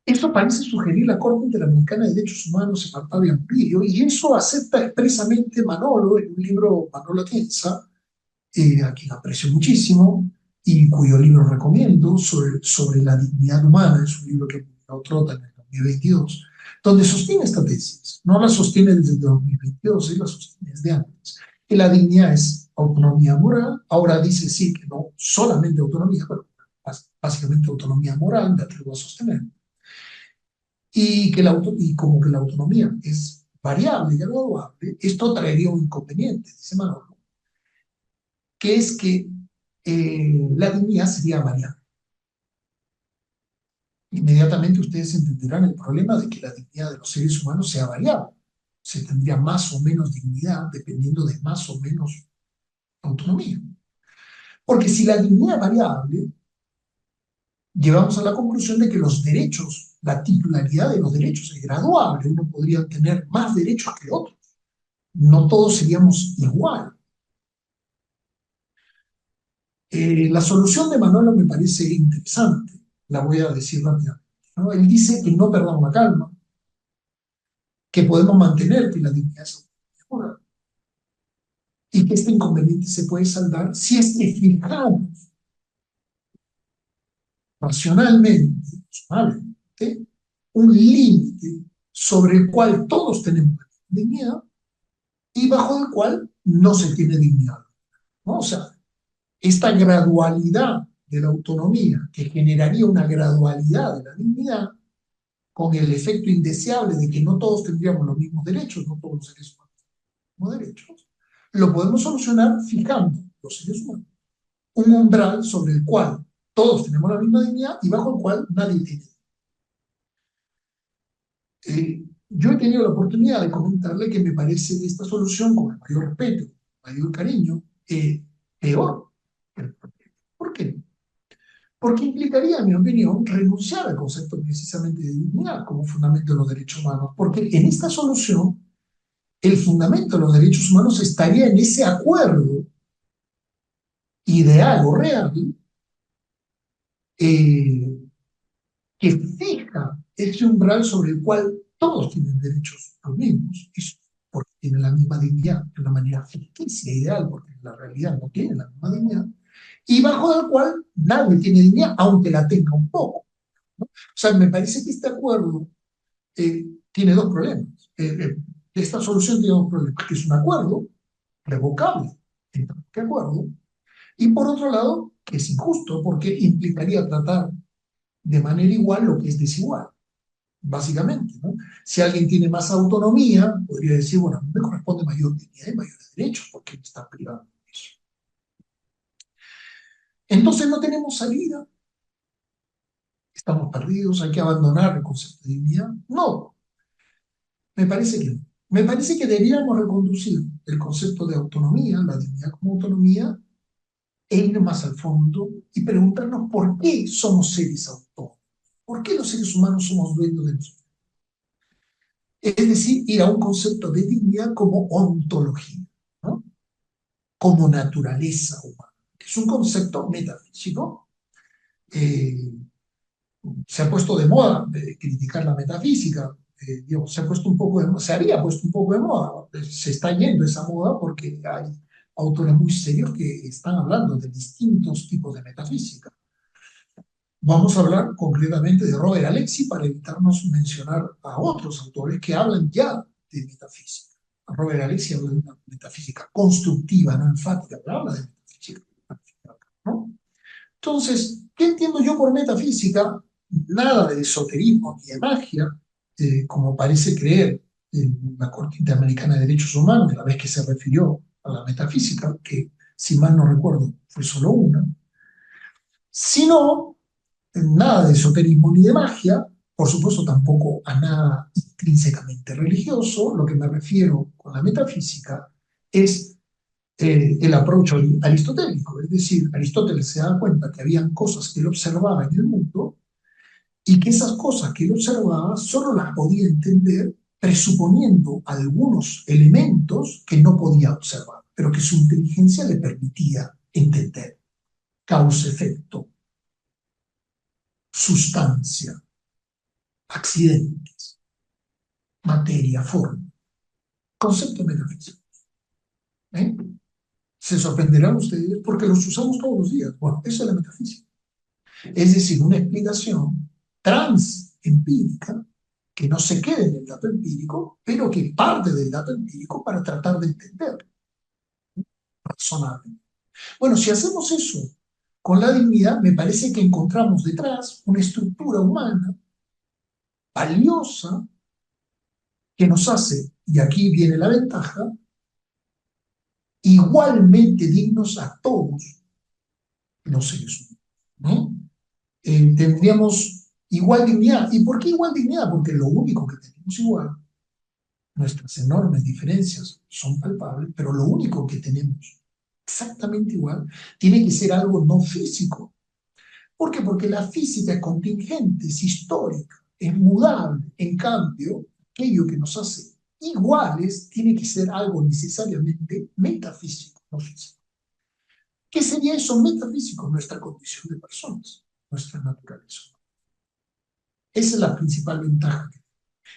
Eso parece sugerir la Corte Interamericana de Derechos Humanos en Octavio Amplio, y eso acepta expresamente Manolo en un libro, Manolo Atienza, a quien aprecio muchísimo y cuyo libro recomiendo, sobre la dignidad humana. Es un libro que publicó Trota en el 2022, donde sostiene esta tesis. No la sostiene desde el 2022, la sostiene desde antes. Que la dignidad es autonomía moral. Ahora dice sí que no solamente autonomía, pero básicamente autonomía moral, me atrevo a sostener. Y como que la autonomía es variable y graduable, esto traería un inconveniente, dice Manolo, que es que la dignidad sería variable. Inmediatamente ustedes entenderán el problema de que la dignidad de los seres humanos sea variable. Se tendría más o menos dignidad dependiendo de más o menos autonomía. Porque si la dignidad es variable, llegamos a la conclusión de que los derechos, la titularidad de los derechos es graduable. Uno podría tener más derechos que otros. No todos seríamos igual. La solución de Manolo me parece interesante, la voy a decir rápidamente, ¿no? Él dice que no perdamos la calma, que podemos mantener que la dignidad es moral y que este inconveniente se puede saldar si es que fijamos racionalmente, un límite sobre el cual todos tenemos dignidad y bajo el cual no se tiene dignidad, ¿no? O sea, esta gradualidad de la autonomía que generaría una gradualidad de la dignidad con el efecto indeseable de que no todos tendríamos los mismos derechos, no todos los seres humanos tenemos derechos, lo podemos solucionar fijando los seres humanos un umbral sobre el cual todos tenemos la misma dignidad y bajo el cual nadie tiene. Yo he tenido la oportunidad de comentarle que me parece esta solución, con el mayor respeto, el mayor cariño, peor. ¿Por qué? Porque implicaría, en mi opinión, renunciar al concepto precisamente de dignidad como fundamento de los derechos humanos, porque en esta solución el fundamento de los derechos humanos estaría en ese acuerdo ideal o real eh, que fija ese umbral sobre el cual Todos tienen derechos los mismos, y porque tienen la misma dignidad, de una manera ficticia, ideal, porque en la realidad no tienen la misma dignidad, y bajo el cual nadie tiene dignidad, aunque la tenga un poco, ¿no? O sea, me parece que este acuerdo tiene dos problemas. Esta solución tiene dos problemas, que es un acuerdo revocable, ¿qué acuerdo? Y por otro lado, que es injusto, porque implicaría tratar de manera igual lo que es desigual, básicamente, ¿no? Si alguien tiene más autonomía, podría decir, bueno, a mí me corresponde mayor dignidad y mayores derechos, porque me están privando de eso. Entonces no tenemos salida, estamos perdidos, hay que abandonar el concepto de dignidad. No, me parece que no. Me parece que deberíamos reconducir el concepto de autonomía, la dignidad como autonomía, e ir más al fondo y preguntarnos por qué somos seres autónomos. ¿Por qué los seres humanos somos dueños de nosotros? Es decir, ir a un concepto de dignidad como ontología, ¿no? Como naturaleza humana, que es un concepto metafísico. Eh, Se ha puesto de moda criticar la metafísica, digamos, se había puesto un poco de moda, se está yendo esa moda porque hay autores muy serios que están hablando de distintos tipos de metafísica. Vamos a hablar concretamente de Robert Alexy para evitarnos mencionar a otros autores que hablan ya de metafísica. Robert Alexy habla de una metafísica constructiva, no enfática, pero habla de metafísica, ¿no? Entonces, ¿qué entiendo yo por metafísica? Nada de esoterismo ni de magia, como parece creer la Corte Interamericana de Derechos Humanos, la vez que se refirió a la metafísica, que si mal no recuerdo fue solo una, sino nada de esoterismo ni de magia, por supuesto tampoco a nada intrínsecamente religioso. Lo que me refiero con la metafísica es el approach aristotélico, es decir, Aristóteles se da cuenta que habían cosas que él observaba en el mundo y que esas cosas que él observaba solo las podía entender presuponiendo algunos elementos que no podía observar, pero que su inteligencia le permitía entender. Causa-efecto, sustancia, accidentes, materia, forma, concepto metafísico. ¿Eh? Se sorprenderán ustedes porque los usamos todos los días. Bueno, eso es la metafísica. Es decir, una explicación transempírica que no se quede en el dato empírico, pero que parte del dato empírico para tratar de entender razonablemente. Bueno, si hacemos eso con la dignidad, me parece que encontramos detrás una estructura humana valiosa que nos hace, y aquí viene la ventaja, igualmente dignos a todos los seres humanos, ¿no? Tendríamos igual dignidad. ¿Y por qué igual dignidad? Porque lo único que tenemos igual, nuestras enormes diferencias son palpables, pero lo único que tenemos exactamente igual tiene que ser algo no físico. ¿Por qué? Porque la física es contingente, es histórica, es mudable. En cambio, aquello que nos hace iguales tiene que ser algo necesariamente metafísico, no físico. ¿Qué sería eso metafísico? Nuestra condición de personas, nuestra naturaleza. Esa es la principal ventaja.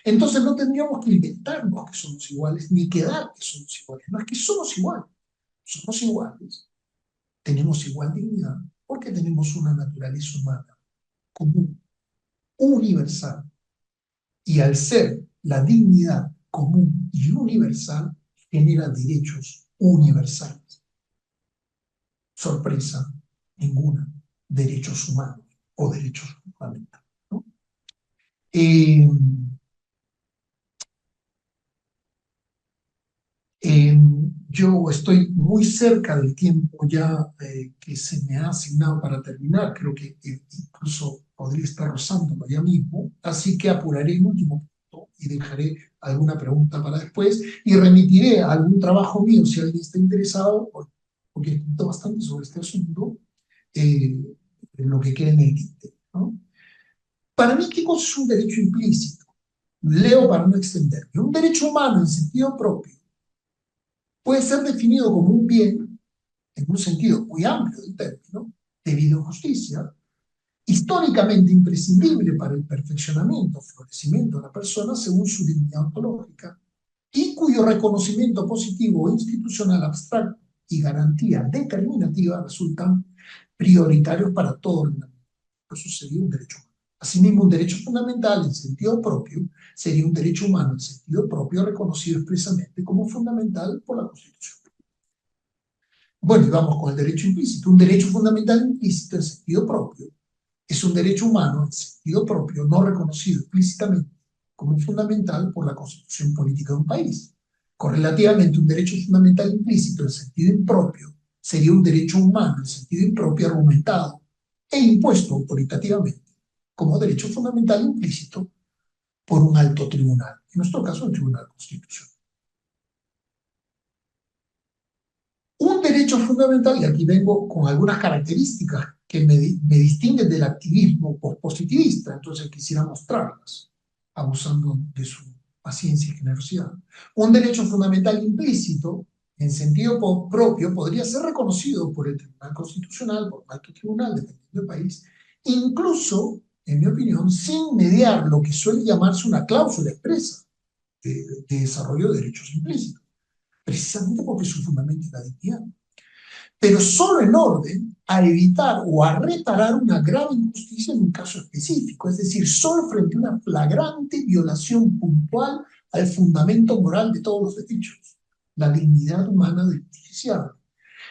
Entonces no tendríamos que inventarnos que somos iguales, ni quedar que somos iguales. No es que somos iguales, tenemos igual dignidad, porque tenemos una naturaleza humana común, universal. Y al ser la dignidad común y universal, genera derechos universales. Sorpresa, ninguna. Derechos humanos o derechos fundamentales, ¿no? Yo estoy muy cerca del tiempo ya que se me ha asignado para terminar, creo que incluso podría estar rozándolo ya mismo, así que apuraré el último punto y dejaré alguna pregunta para después y remitiré a algún trabajo mío si alguien está interesado, porque he escrito bastante sobre este asunto, en lo que quede en el tinte, ¿no? Para mí, ¿qué cosa es un derecho implícito? Leo para no extenderme. Un derecho humano en sentido propio puede ser definido como un bien, en un sentido muy amplio del término, debido a justicia, históricamente imprescindible para el perfeccionamiento, florecimiento de la persona según su dignidad ontológica, y cuyo reconocimiento positivo o institucional abstracto y garantía determinativa resultan prioritarios para todo ordenamiento. Eso sería un derecho humano. Asimismo, un derecho fundamental en sentido propio sería un derecho humano en sentido propio reconocido expresamente como fundamental por la Constitución. Bueno, y vamos con el derecho implícito. Un derecho fundamental implícito en sentido propio es un derecho humano en sentido propio no reconocido explícitamente como fundamental por la Constitución política de un país. Correlativamente, un derecho fundamental implícito en sentido impropio sería un derecho humano en sentido impropio argumentado e impuesto autoritativamente como derecho fundamental implícito por un alto tribunal, en nuestro caso el Tribunal Constitucional. Un derecho fundamental, y aquí vengo con algunas características que me distinguen del activismo pospositivista, entonces quisiera mostrarlas, abusando de su paciencia y generosidad. Un derecho fundamental implícito, en sentido propio, podría ser reconocido por el Tribunal Constitucional, por un alto tribunal, dependiendo del país, incluso, en mi opinión, sin mediar lo que suele llamarse una cláusula expresa de desarrollo de derechos implícitos, precisamente porque su fundamento es la dignidad, pero solo en orden a evitar o a reparar una grave injusticia en un caso específico, es decir, solo frente a una flagrante violación puntual al fundamento moral de todos los derechos, la dignidad humana del justiciable,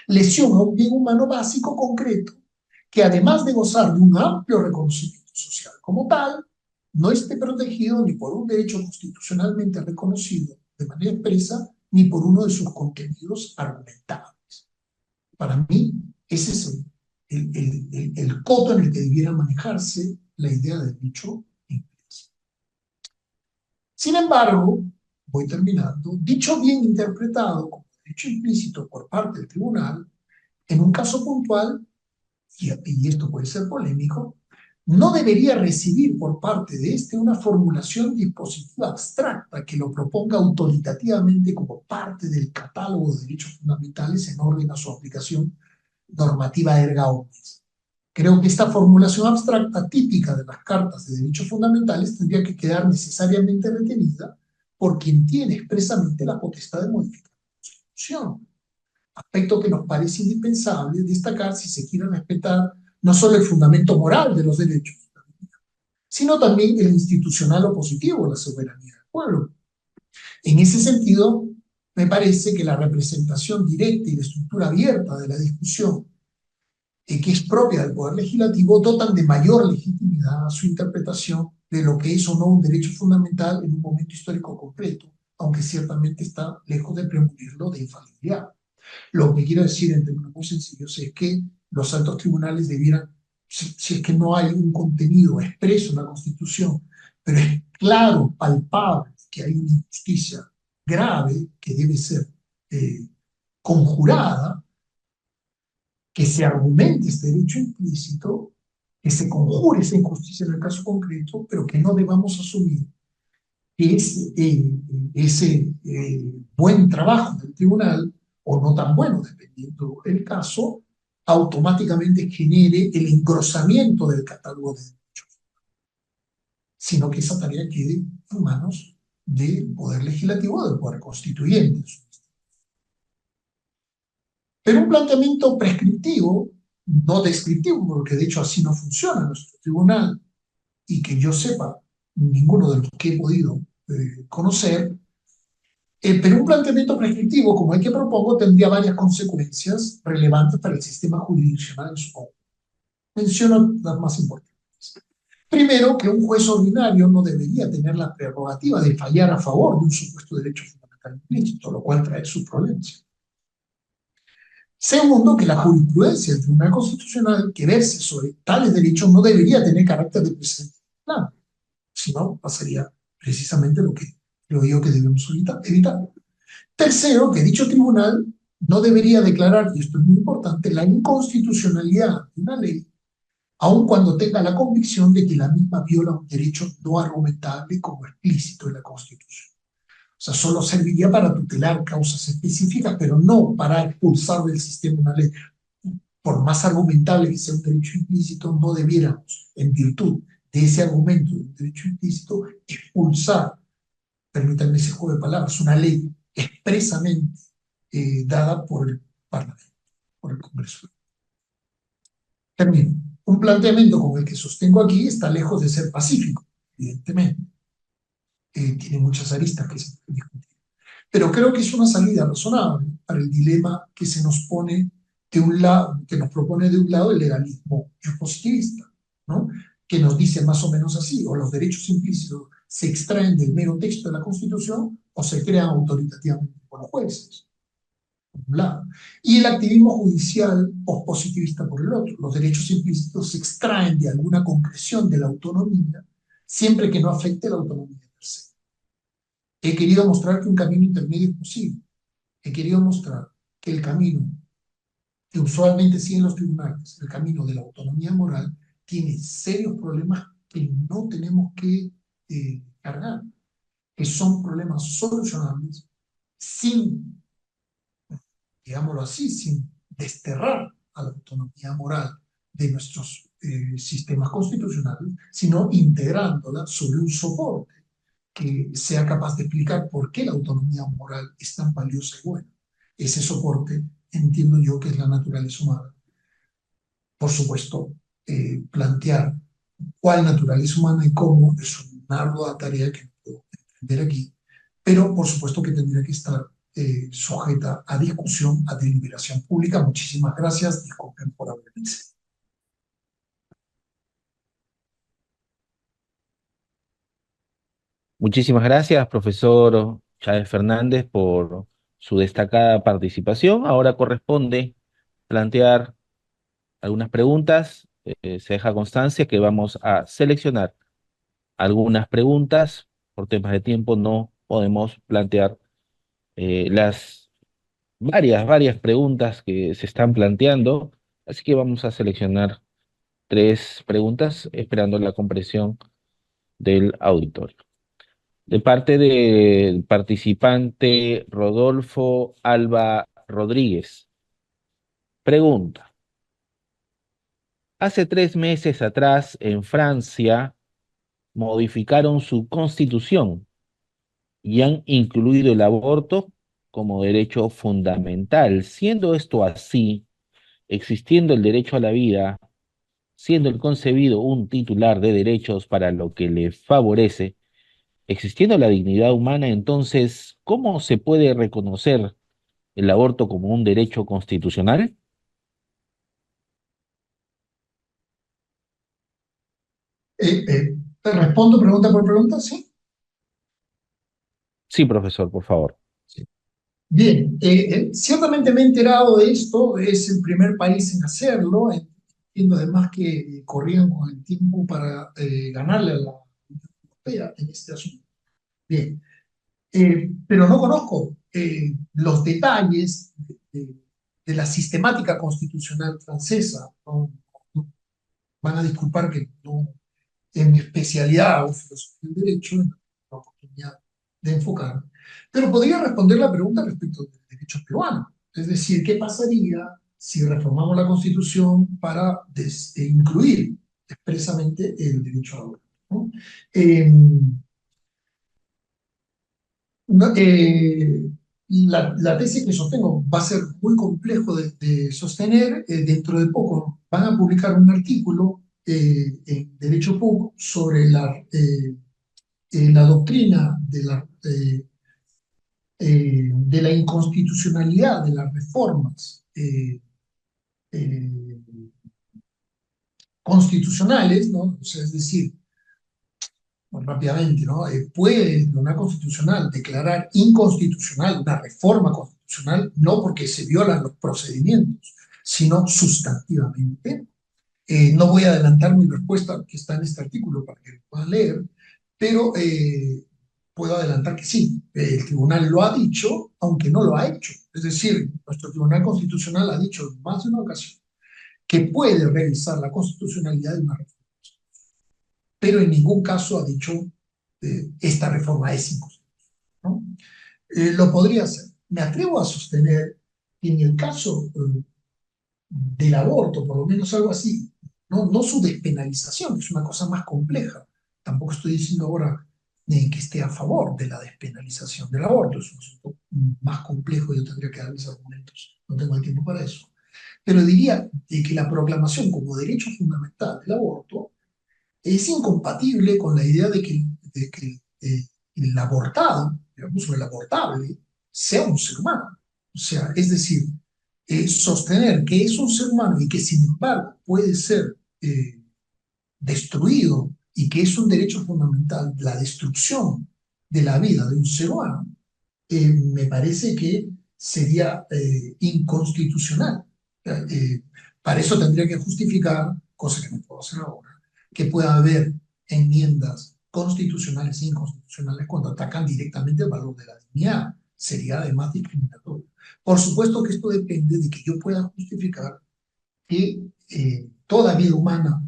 lesión a un bien humano básico concreto que además de gozar de un amplio reconocimiento social como tal, no esté protegido ni por un derecho constitucionalmente reconocido de manera expresa, ni por uno de sus contenidos argumentados. Para mí, ese es el coto en el que debiera manejarse la idea del dicho implícito. Sin embargo, voy terminando, dicho bien interpretado como derecho implícito por parte del tribunal, en un caso puntual, y esto puede ser polémico, no debería recibir por parte de este una formulación dispositiva abstracta que lo proponga autoritativamente como parte del catálogo de derechos fundamentales en orden a su aplicación normativa erga omnes. Creo que esta formulación abstracta típica de las cartas de derechos fundamentales tendría que quedar necesariamente retenida por quien tiene expresamente la potestad de modificar la Constitución, aspecto que nos parece indispensable destacar si se quiere respetar no solo el fundamento moral de los derechos, sino también el institucional o positivo de la soberanía del pueblo. En ese sentido, me parece que la representación directa y la estructura abierta de la discusión, que es propia del Poder Legislativo, dotan de mayor legitimidad a su interpretación de lo que es o no un derecho fundamental en un momento histórico concreto, aunque ciertamente está lejos de premunirlo de infalibilidad. Lo que quiero decir en términos muy sencillos es que los altos tribunales debieran, si es que no hay un contenido expreso en la Constitución, pero es claro, palpable, que hay una injusticia grave que debe ser conjurada, que se argumente este derecho implícito, que se conjure esa injusticia en el caso concreto, pero que no debamos asumir que ese buen trabajo del tribunal, o no tan bueno, dependiendo del caso, automáticamente genere el engrosamiento del catálogo de derechos, sino que esa tarea quede en manos del Poder Legislativo, del Poder Constituyente. Pero un planteamiento prescriptivo, no descriptivo, porque de hecho así no funciona nuestro tribunal, y que yo sepa, ninguno de los que he podido conocer, pero un planteamiento prescriptivo como el que propongo tendría varias consecuencias relevantes para el sistema jurisdiccional en su conjunto. Menciono las más importantes. Primero, que un juez ordinario no debería tener la prerrogativa de fallar a favor de un supuesto derecho fundamental implícito, lo cual trae sus problemas. Segundo, que la jurisprudencia del Tribunal Constitucional que verse sobre tales derechos no debería tener carácter de precedente, si no pasaría precisamente lo que creo yo que debemos evitar. Tercero, que dicho tribunal no debería declarar, y esto es muy importante, la inconstitucionalidad de una ley, aun cuando tenga la convicción de que la misma viola un derecho no argumentable como explícito en la Constitución. O sea, solo serviría para tutelar causas específicas, pero no para expulsar del sistema una ley. por más argumentable que sea un derecho implícito, no debiéramos, en virtud de ese argumento de un derecho implícito, expulsar, permítanme ese juego de palabras, una ley expresamente dada por el Parlamento, por el Congreso. Termino. Un planteamiento como el que sostengo aquí está lejos de ser pacífico, evidentemente. Tiene muchas aristas que se pueden discutir. Pero creo que es una salida razonable para el dilema que se nos pone de un lado, que nos propone de un lado el legalismo positivista, ¿no? Que nos dice más o menos así: o los derechos implícitos se extraen del mero texto de la Constitución o se crean autoritativamente por los jueces, por un lado. Y el activismo judicial pospositivista por el otro. Los derechos implícitos se extraen de alguna concreción de la autonomía siempre que no afecte la autonomía del tercero. He querido mostrar que un camino intermedio es posible. He querido mostrar que el camino que usualmente siguen los tribunales, el camino de la autonomía moral, tiene serios problemas que no tenemos que cargar, que son problemas solucionables sin, digámoslo así, sin desterrar a la autonomía moral de nuestros sistemas constitucionales, sino integrándola sobre un soporte que sea capaz de explicar por qué la autonomía moral es tan valiosa y buena. Ese soporte entiendo yo que es la naturaleza humana. Por supuesto, plantear cuál naturaleza humana y cómo es una ardua tarea que no puedo emprender aquí, pero por supuesto que tendría que estar sujeta a discusión, a deliberación pública. Muchísimas gracias, disculpen por haber dicho. Muchísimas gracias, profesor Chávez Fernández, por su destacada participación. Ahora corresponde plantear algunas preguntas. Se deja constancia que vamos a seleccionar algunas preguntas. Por temas de tiempo no podemos plantear las varias preguntas que se están planteando, así que vamos a seleccionar tres preguntas esperando la comprensión del auditorio. De parte del participante Rodolfo Alba Rodríguez, pregunta: hace 3 meses atrás en Francia modificaron su constitución y han incluido el aborto como derecho fundamental. Siendo esto así, existiendo el derecho a la vida, siendo el concebido un titular de derechos para lo que le favorece, existiendo la dignidad humana, entonces, ¿cómo se puede reconocer el aborto como un derecho constitucional? ¿Te respondo pregunta por pregunta? Sí. Sí, profesor, por favor. Bien, ciertamente me he enterado de esto, es el primer país en hacerlo. Entiendo además que corrían con el tiempo para ganarle a la Unión Europea en este asunto. Bien, pero no conozco los detalles de la sistemática constitucional francesa. No, van a disculpar que no, en mi especialidad o filosofía del derecho, en la oportunidad de enfocar, pero podría responder la pregunta respecto del derecho peruano. Es decir, ¿qué pasaría si reformamos la Constitución para incluir expresamente el derecho a aborto, ¿no? Eh, no, la tesis que sostengo va a ser muy complejo de sostener. Dentro de poco van a publicar un artículo en Derecho PUC sobre la doctrina de la inconstitucionalidad de las reformas eh, constitucionales, ¿no? O sea, es decir, rápidamente, ¿no? ¿Puede el Tribunal Constitucional declarar inconstitucional una reforma constitucional no porque se violan los procedimientos, sino sustantivamente? No voy a adelantar mi respuesta que está en este artículo para que lo puedan leer, pero puedo adelantar que sí, el tribunal lo ha dicho, aunque no lo ha hecho. Es decir, nuestro Tribunal Constitucional ha dicho en más de una ocasión que puede revisar la constitucionalidad de una reforma, pero en ningún caso ha dicho esta reforma es inconstitucional, ¿no? Lo podría hacer. Me atrevo a sostener que en el caso del aborto, por lo menos algo así, no su despenalización, que es una cosa más compleja. Tampoco estoy diciendo ahora que esté a favor de la despenalización del aborto, es un asunto más complejo, yo tendría que darles argumentos, no tengo el tiempo para eso. Pero diría de que la proclamación como derecho fundamental del aborto es incompatible con la idea de que el abortado, digamos, o el abortable, sea un ser humano. O sea, es decir, sostener que es un ser humano y que sin embargo puede ser destruido y que es un derecho fundamental la destrucción de la vida de un ser humano, me parece que sería inconstitucional. Eh, para eso tendría que justificar, cosa que no puedo hacer ahora, que pueda haber enmiendas constitucionales e inconstitucionales cuando atacan directamente el valor de la dignidad. Sería además discriminatorio. Por supuesto que esto depende de que yo pueda justificar que toda vida humana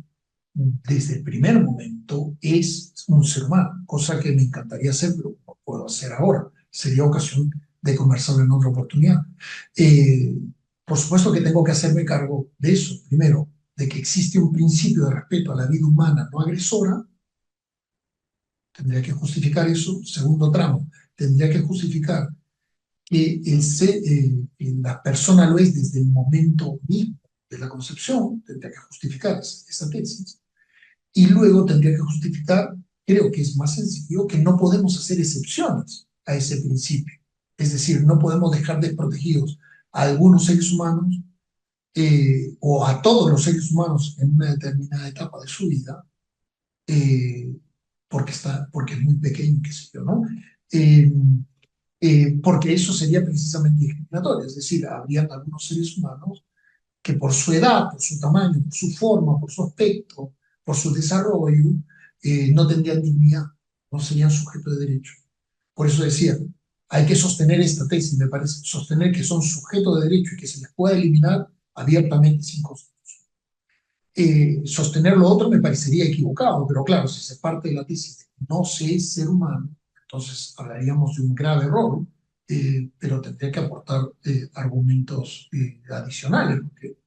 desde el primer momento es un ser humano, cosa que me encantaría hacer, pero no puedo hacer ahora. Sería ocasión de conversarlo en otra oportunidad. Eh, por supuesto que tengo que hacerme cargo de eso. Primero, de que existe un principio de respeto a la vida humana no agresora, tendría que justificar eso. Segundo tramo, tendría que justificar que la persona lo es desde el momento mismo de la concepción, tendría que justificar esa tesis. Y luego tendría que justificar, creo que es más sencillo, que no podemos hacer excepciones a ese principio. Es decir, no podemos dejar desprotegidos a algunos seres humanos o a todos los seres humanos en una determinada etapa de su vida, eh, porque es muy pequeño, qué sé yo, ¿no? Eh, porque eso sería precisamente discriminatorio, es decir, habrían algunos seres humanos que por su edad, por su tamaño, por su forma, por su aspecto, por su desarrollo, no tendrían dignidad, no serían sujetos de derecho. Por eso decía, hay que sostener esta tesis, me parece, sostener que son sujetos de derecho y que se les pueda eliminar abiertamente sin constitución. Sostener lo otro me parecería equivocado, pero claro, si se parte de la tesis de que no se es ser humano, entonces hablaríamos de un grave error, pero tendría que aportar argumentos adicionales, porque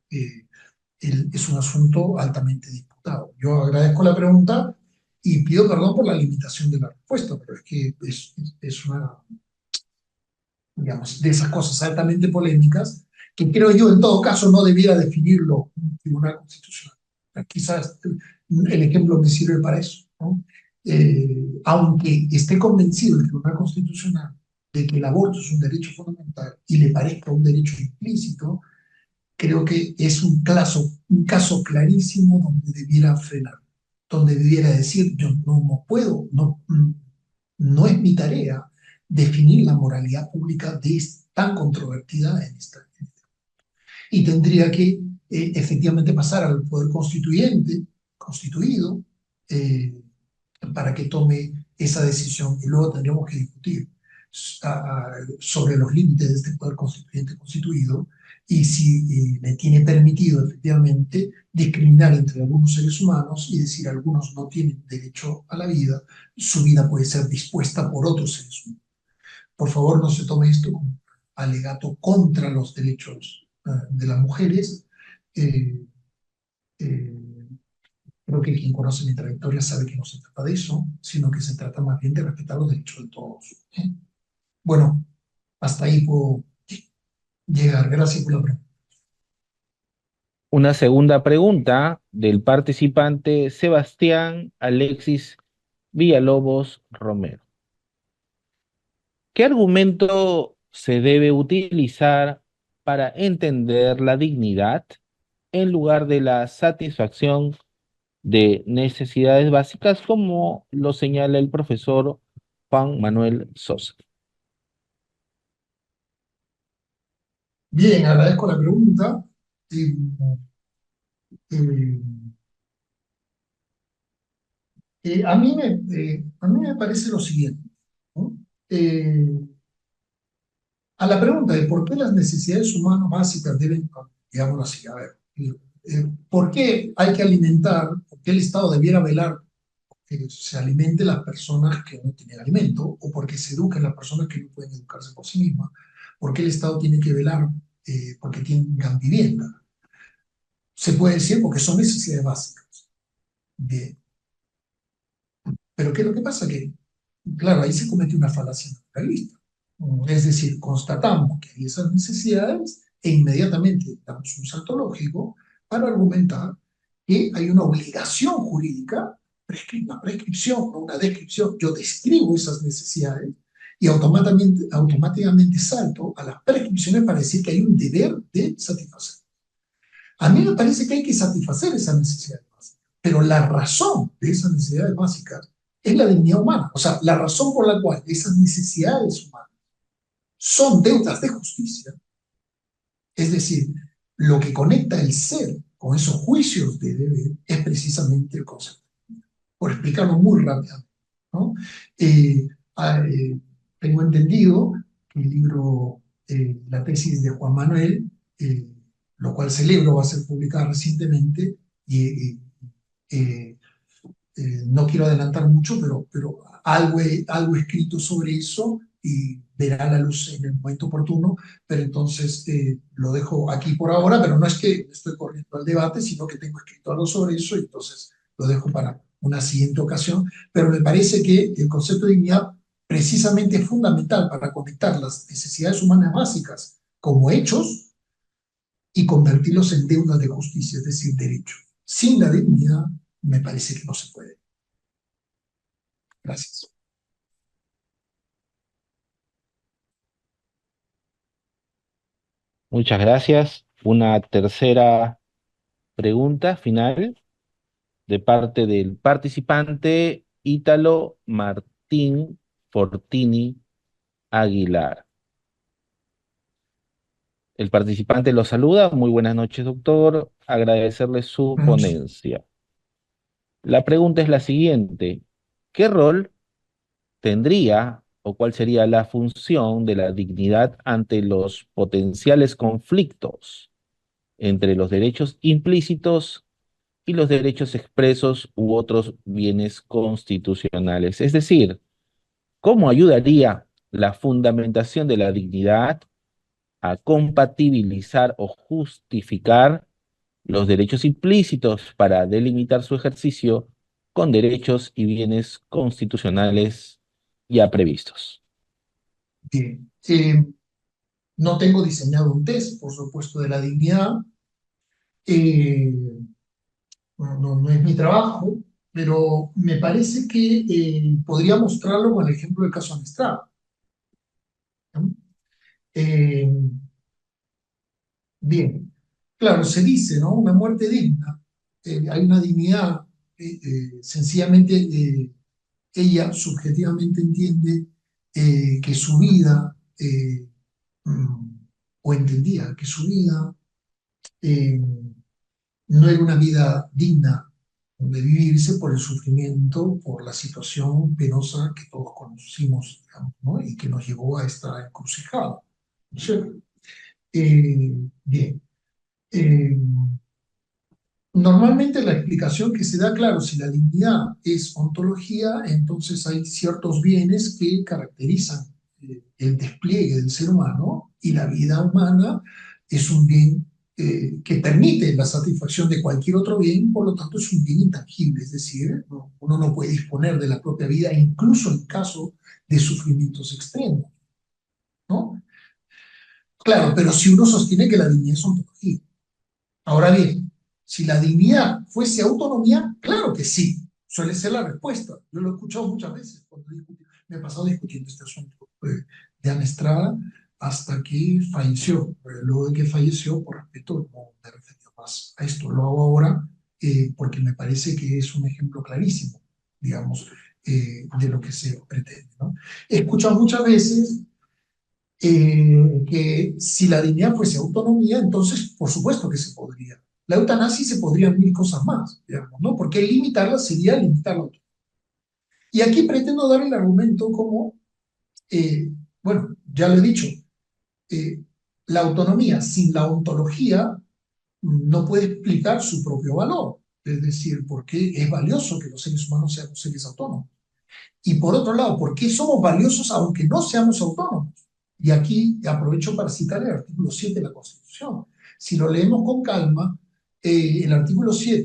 es un asunto altamente disputado. Yo agradezco la pregunta y pido perdón por la limitación de la respuesta, pero es que es una, digamos, de esas cosas altamente polémicas que creo yo en todo caso no debiera definirlo un tribunal constitucional. Quizás el ejemplo me sirve para eso, ¿no? Aunque esté convencido el Tribunal Constitucional de que el aborto es un derecho fundamental y le parezca un derecho implícito, creo que es un caso clarísimo donde debiera frenar, donde debiera decir, yo no puedo, no es mi tarea definir la moralidad pública tan controvertida en esta. Y tendría que efectivamente pasar al poder constituido, eh, para que tome esa decisión y luego tendríamos que discutir sobre los límites de este poder constituyente constituido y si le tiene permitido efectivamente discriminar entre algunos seres humanos y decir algunos no tienen derecho a la vida, su vida puede ser dispuesta por otros seres humanos. Por favor, no se tome esto como alegato contra los derechos de las mujeres. Eh, eh, Creo que quien conoce mi trayectoria sabe que no se trata de eso, sino que se trata más bien de respetar los derechos de todos. ¿Eh? Bueno, hasta ahí puedo llegar. Gracias por la pregunta. Una segunda pregunta del participante Sebastián Alexis Villalobos Romero. ¿Qué argumento se debe utilizar para entender la dignidad en lugar de la satisfacción de necesidades básicas, como lo señala el profesor Juan Manuel Sosa? Bien, agradezco la pregunta. Eh, eh, a mí me parece lo siguiente, ¿no? A la pregunta de por qué las necesidades humanas básicas deben, digámoslo así, a ver, ¿por qué hay que alimentar, por qué el Estado debiera velar que se alimente las personas que no tienen alimento o porque se eduquen las personas que no pueden educarse por sí mismas? ¿Por qué el Estado tiene que velar porque tengan vivienda? Se puede decir porque son necesidades básicas. Bien, pero ¿qué es lo que pasa? Que, claro, ahí se comete una falacia naturalista. Es decir, constatamos que hay esas necesidades e inmediatamente damos un salto lógico para argumentar que hay una obligación jurídica, una prescripción, no una descripción. Yo describo esas necesidades y automáticamente salto a las prescripciones para decir que hay un deber de satisfacer. A mí me parece que hay que satisfacer esas necesidades básicas, pero la razón de esas necesidades básicas es la dignidad humana. O sea, la razón por la cual esas necesidades humanas son deudas de justicia, es decir, lo que conecta el ser con esos juicios de deber es precisamente el concepto. Por explicarlo muy rápidamente, ¿no? Eh, eh, Tengo entendido que el libro, la tesis de Juan Manuel, eh, lo cual celebro, va a ser publicada recientemente, y eh, no quiero adelantar mucho, pero algo escrito sobre eso y verá la luz en el momento oportuno, pero entonces lo dejo aquí por ahora, pero no es que estoy corriendo al debate, sino que tengo escrito algo sobre eso y entonces lo dejo para una siguiente ocasión, pero me parece que el concepto de dignidad precisamente es fundamental para conectar las necesidades humanas básicas como hechos y convertirlos en deudas de justicia, es decir, derechos. Sin la dignidad, me parece que no se puede. Gracias. Muchas gracias. Una tercera pregunta final de parte del participante Ítalo Martín Fortini Aguilar. El participante lo saluda. Muy buenas noches, doctor. Agradecerle su Buenas noches. ponencia. La pregunta es la siguiente. ¿Qué rol tendría o cuál sería la función de la dignidad ante los potenciales conflictos entre los derechos implícitos y los derechos expresos u otros bienes constitucionales? Es decir, ¿cómo ayudaría la fundamentación de la dignidad a compatibilizar o justificar los derechos implícitos para delimitar su ejercicio con derechos y bienes constitucionales ya previstos? Bien. No tengo diseñado un test, por supuesto, de la dignidad. Eh, no es mi trabajo, pero me parece que podría mostrarlo con el ejemplo del caso Amstrad, ¿no? Eh, Bien, claro, se dice, ¿no? Una muerte digna. Hay una dignidad, sencillamente ella subjetivamente entiende que su vida, mm, o entendía que su vida eh, no era una vida digna de vivirse por el sufrimiento, por la situación penosa que todos conocimos, digamos, ¿no? Y que nos llevó a esta encrucijada, ¿no es cierto? Bien. Eh, Normalmente la explicación que se da, claro, si la dignidad es ontología, entonces hay ciertos bienes que caracterizan el despliegue del ser humano y la vida humana es un bien que permite la satisfacción de cualquier otro bien, por lo tanto es un bien intangible, es decir, uno no puede disponer de la propia vida incluso en caso de sufrimientos extremos, ¿no? Claro, pero si uno sostiene que la dignidad es ontología. Ahora bien, si la dignidad fuese autonomía, claro que sí, suele ser la respuesta. Yo lo he escuchado muchas veces cuando me he pasado discutiendo este asunto de Ana Estrada hasta que falleció. Luego de que falleció, por respeto, no me refiero más a esto. Lo hago ahora porque me parece que es un ejemplo clarísimo, digamos, de lo que se pretende, ¿no? He escuchado muchas veces que si la dignidad fuese autonomía, entonces por supuesto que se podría. La eutanasia se podrían mil cosas más, digamos, ¿no? Porque limitarla sería limitar la autonomía. Y aquí pretendo dar el argumento como, eh, bueno, ya lo he dicho, eh, la autonomía sin la ontología no puede explicar su propio valor. Es decir, por qué es valioso que los seres humanos seamos seres autónomos. Y por otro lado, ¿por qué somos valiosos aunque no seamos autónomos? Y aquí aprovecho para citar el artículo 7 de la Constitución. Si lo leemos con calma, el artículo 7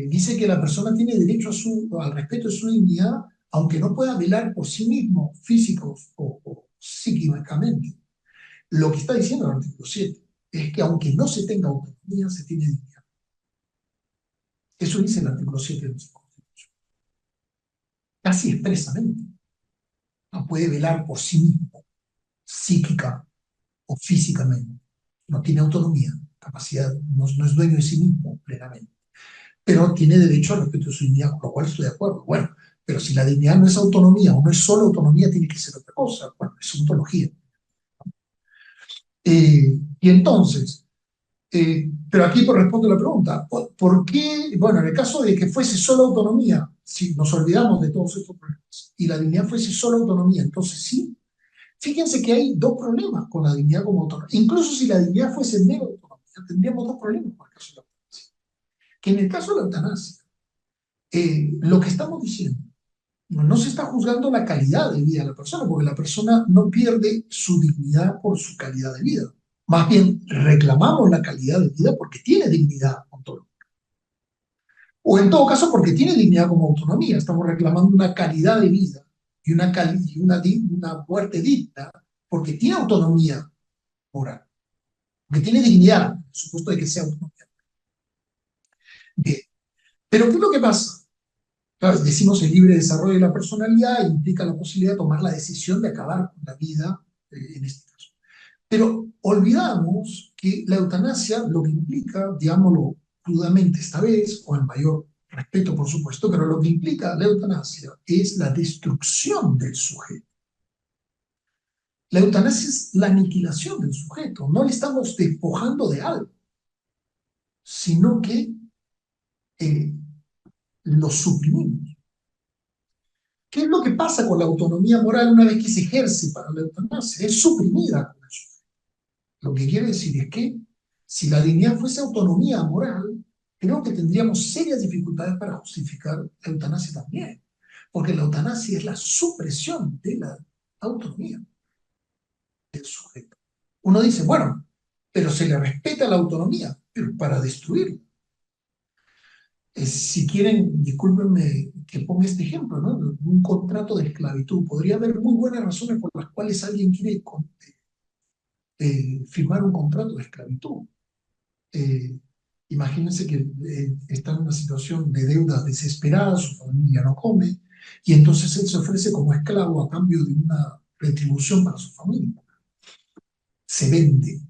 dice que la persona tiene derecho al respeto de su dignidad, aunque no pueda velar por sí mismo, físicos o psíquicamente. Lo que está diciendo el artículo 7 es que aunque no se tenga autonomía, se tiene dignidad. Eso dice el artículo 7 de nuestra Constitución. Casi expresamente. No puede velar por sí mismo, psíquica o físicamente. No tiene autonomía, capacidad, no es dueño de sí mismo plenamente. Pero tiene derecho al respeto de su dignidad, con lo cual estoy de acuerdo. Bueno, pero si la dignidad no es autonomía o no es solo autonomía, tiene que ser otra cosa. Bueno, es ontología. Y entonces, pero aquí respondo la pregunta, ¿por qué? Bueno, en el caso de que fuese solo autonomía, si nos olvidamos de todos estos problemas, y la dignidad fuese solo autonomía, entonces sí, fíjense que hay dos problemas con la dignidad como autonomía. Incluso si la dignidad fuese mera autonomía, tendríamos dos problemas con el caso de la eutanasia. Que en el caso de la eutanasia, lo que estamos diciendo, no se está juzgando la calidad de vida de la persona, porque la persona no pierde su dignidad por su calidad de vida. Más bien, reclamamos la calidad de vida porque tiene dignidad ontológica. O en todo caso, porque tiene dignidad como autonomía. Estamos reclamando una calidad de vida y una muerte digna porque tiene autonomía moral, porque tiene dignidad, por supuesto de que sea autonomía. Bien, pero ¿qué es lo que pasa? Claro, decimos el libre desarrollo de la personalidad implica la posibilidad de tomar la decisión de acabar con la vida, en este caso. Pero olvidamos que la eutanasia lo que implica, digámoslo crudamente esta vez, con el mayor respeto por supuesto, pero lo que implica la eutanasia es la destrucción del sujeto. La eutanasia es la aniquilación del sujeto, no le estamos despojando de algo, sino que eh, lo suprimimos. ¿Qué es lo que pasa con la autonomía moral una vez que se ejerce para la eutanasia? Es suprimida con eso. Lo que quiere decir es que si la dignidad fuese autonomía moral, creo que tendríamos serias dificultades para justificar la eutanasia también, porque la eutanasia es la supresión de la autonomía del sujeto. Uno dice, bueno, pero se le respeta la autonomía, pero para destruirla. Si quieren, discúlpenme que ponga este ejemplo, ¿no? Un contrato de esclavitud. Podría haber muy buenas razones por las cuales alguien quiere firmar un contrato de esclavitud. Eh, Imagínense que está en una situación de deudas desesperadas, su familia no come, y entonces él se ofrece como esclavo a cambio de una retribución para su familia. Se vende.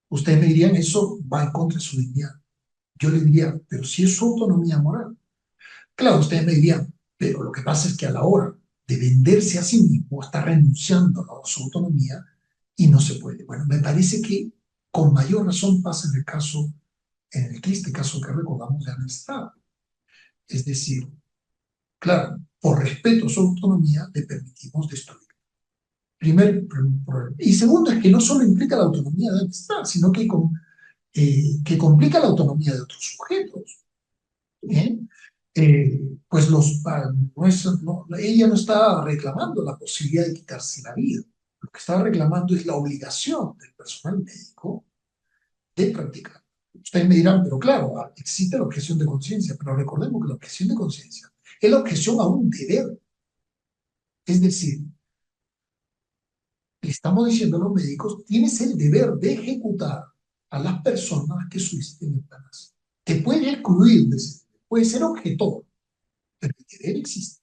Ustedes me dirían, eso va en contra de su dignidad. Yo le diría, pero si es su autonomía moral. Claro, ustedes me dirían, pero lo que pasa es que a la hora de venderse a sí mismo está renunciando a su autonomía y no se puede. Bueno, me parece que con mayor razón pasa en el triste caso que recordamos de Ana Estrada. Es decir, claro, por respeto a su autonomía le permitimos destruir. Primer problema. Y segundo es que no solo implica la autonomía de Ana Estrada, sino que complica la autonomía de otros sujetos. ¿Bien? Pues ella no estaba reclamando la posibilidad de quitarse la vida. Lo que estaba reclamando es la obligación del personal médico de practicar. Ustedes me dirán, pero claro, existe la objeción de conciencia, pero recordemos que la objeción de conciencia es la objeción a un deber. Es decir, le estamos diciendo a los médicos, tienes el deber de ejecutar a las personas que soliciten eutanasia. Te pueden excluir de ese deber, puede ser objetor, pero el deber existe.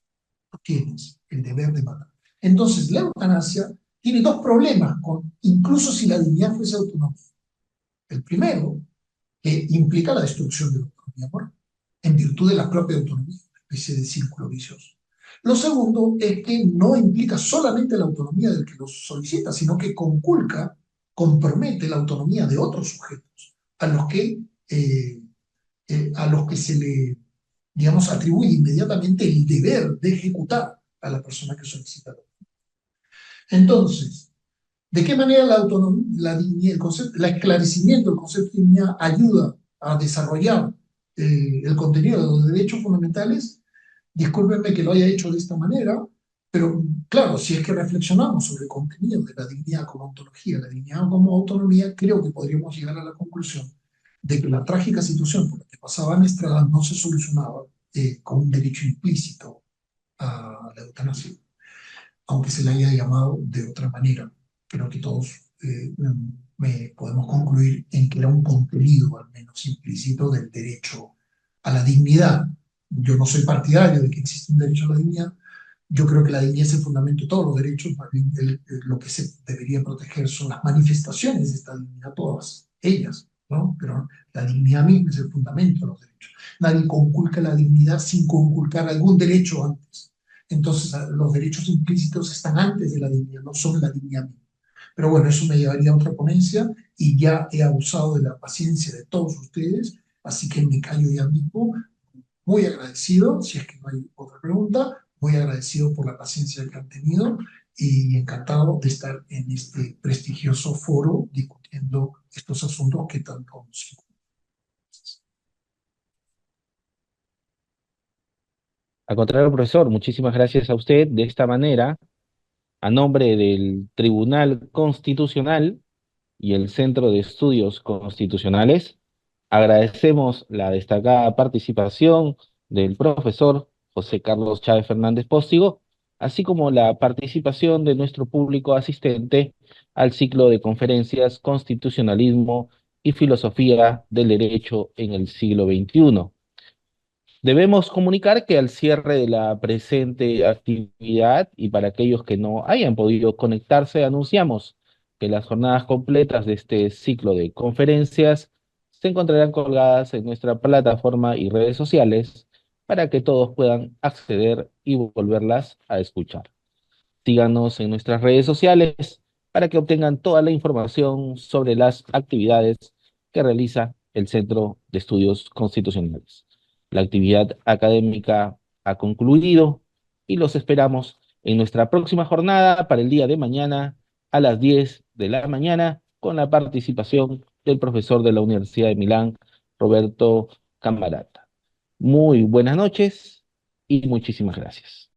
Tú tienes el deber de matar. Entonces, la eutanasia tiene dos problemas, incluso si la dignidad fuese autónoma. El primero, que implica la destrucción de la autonomía moral, en virtud de la propia autonomía, una especie de círculo vicioso. Lo segundo es que no implica solamente la autonomía del que lo solicita, sino que conculca, compromete la autonomía de otros sujetos a los que se le, digamos, atribuye inmediatamente el deber de ejecutar a la persona que solicita. Entonces, ¿de qué manera la autonomía, la dignidad, el esclarecimiento del concepto de dignidad ayuda a desarrollar el contenido de los derechos fundamentales? Discúlpenme que lo haya hecho de esta manera, pero claro, si es que reflexionamos sobre el contenido de la dignidad como ontología, la dignidad como autonomía, creo que podríamos llegar a la conclusión de que la trágica situación por la que pasaba en Estrada no se solucionaba con un derecho implícito a la eutanasia, aunque se le haya llamado de otra manera. Creo que todos podemos concluir en que era un contenido, al menos implícito, del derecho a la dignidad. Yo no soy partidario de que existe un derecho a la dignidad. Yo creo que la dignidad es el fundamento de todos los derechos. Más bien lo que se debería proteger son las manifestaciones de esta dignidad, todas ellas, ¿no? Pero la dignidad misma es el fundamento de los derechos. Nadie conculca la dignidad sin conculcar algún derecho antes. Entonces, los derechos implícitos están antes de la dignidad, no son la dignidad misma. Pero bueno, eso me llevaría a otra ponencia y ya he abusado de la paciencia de todos ustedes, así que me callo ya mismo. Muy agradecido, si es que no hay otra pregunta, muy agradecido por la paciencia que han tenido y encantado de estar en este prestigioso foro discutiendo estos asuntos que tanto nos importan. Al contrario, profesor, muchísimas gracias a usted. De esta manera, a nombre del Tribunal Constitucional y el Centro de Estudios Constitucionales, agradecemos la destacada participación del profesor José Carlos Chávez Fernández Postigo, así como la participación de nuestro público asistente al ciclo de conferencias Constitucionalismo y Filosofía del Derecho en el siglo XXI. Debemos comunicar que al cierre de la presente actividad y para aquellos que no hayan podido conectarse, anunciamos que las jornadas completas de este ciclo de conferencias se encontrarán colgadas en nuestra plataforma y redes sociales para que todos puedan acceder y volverlas a escuchar. Síganos en nuestras redes sociales para que obtengan toda la información sobre las actividades que realiza el Centro de Estudios Constitucionales. La actividad académica ha concluido y los esperamos en nuestra próxima jornada para el día de mañana a las 10 de la mañana con la participación del profesor de la Universidad de Milán, Roberto Cambarata. Muy buenas noches y muchísimas gracias.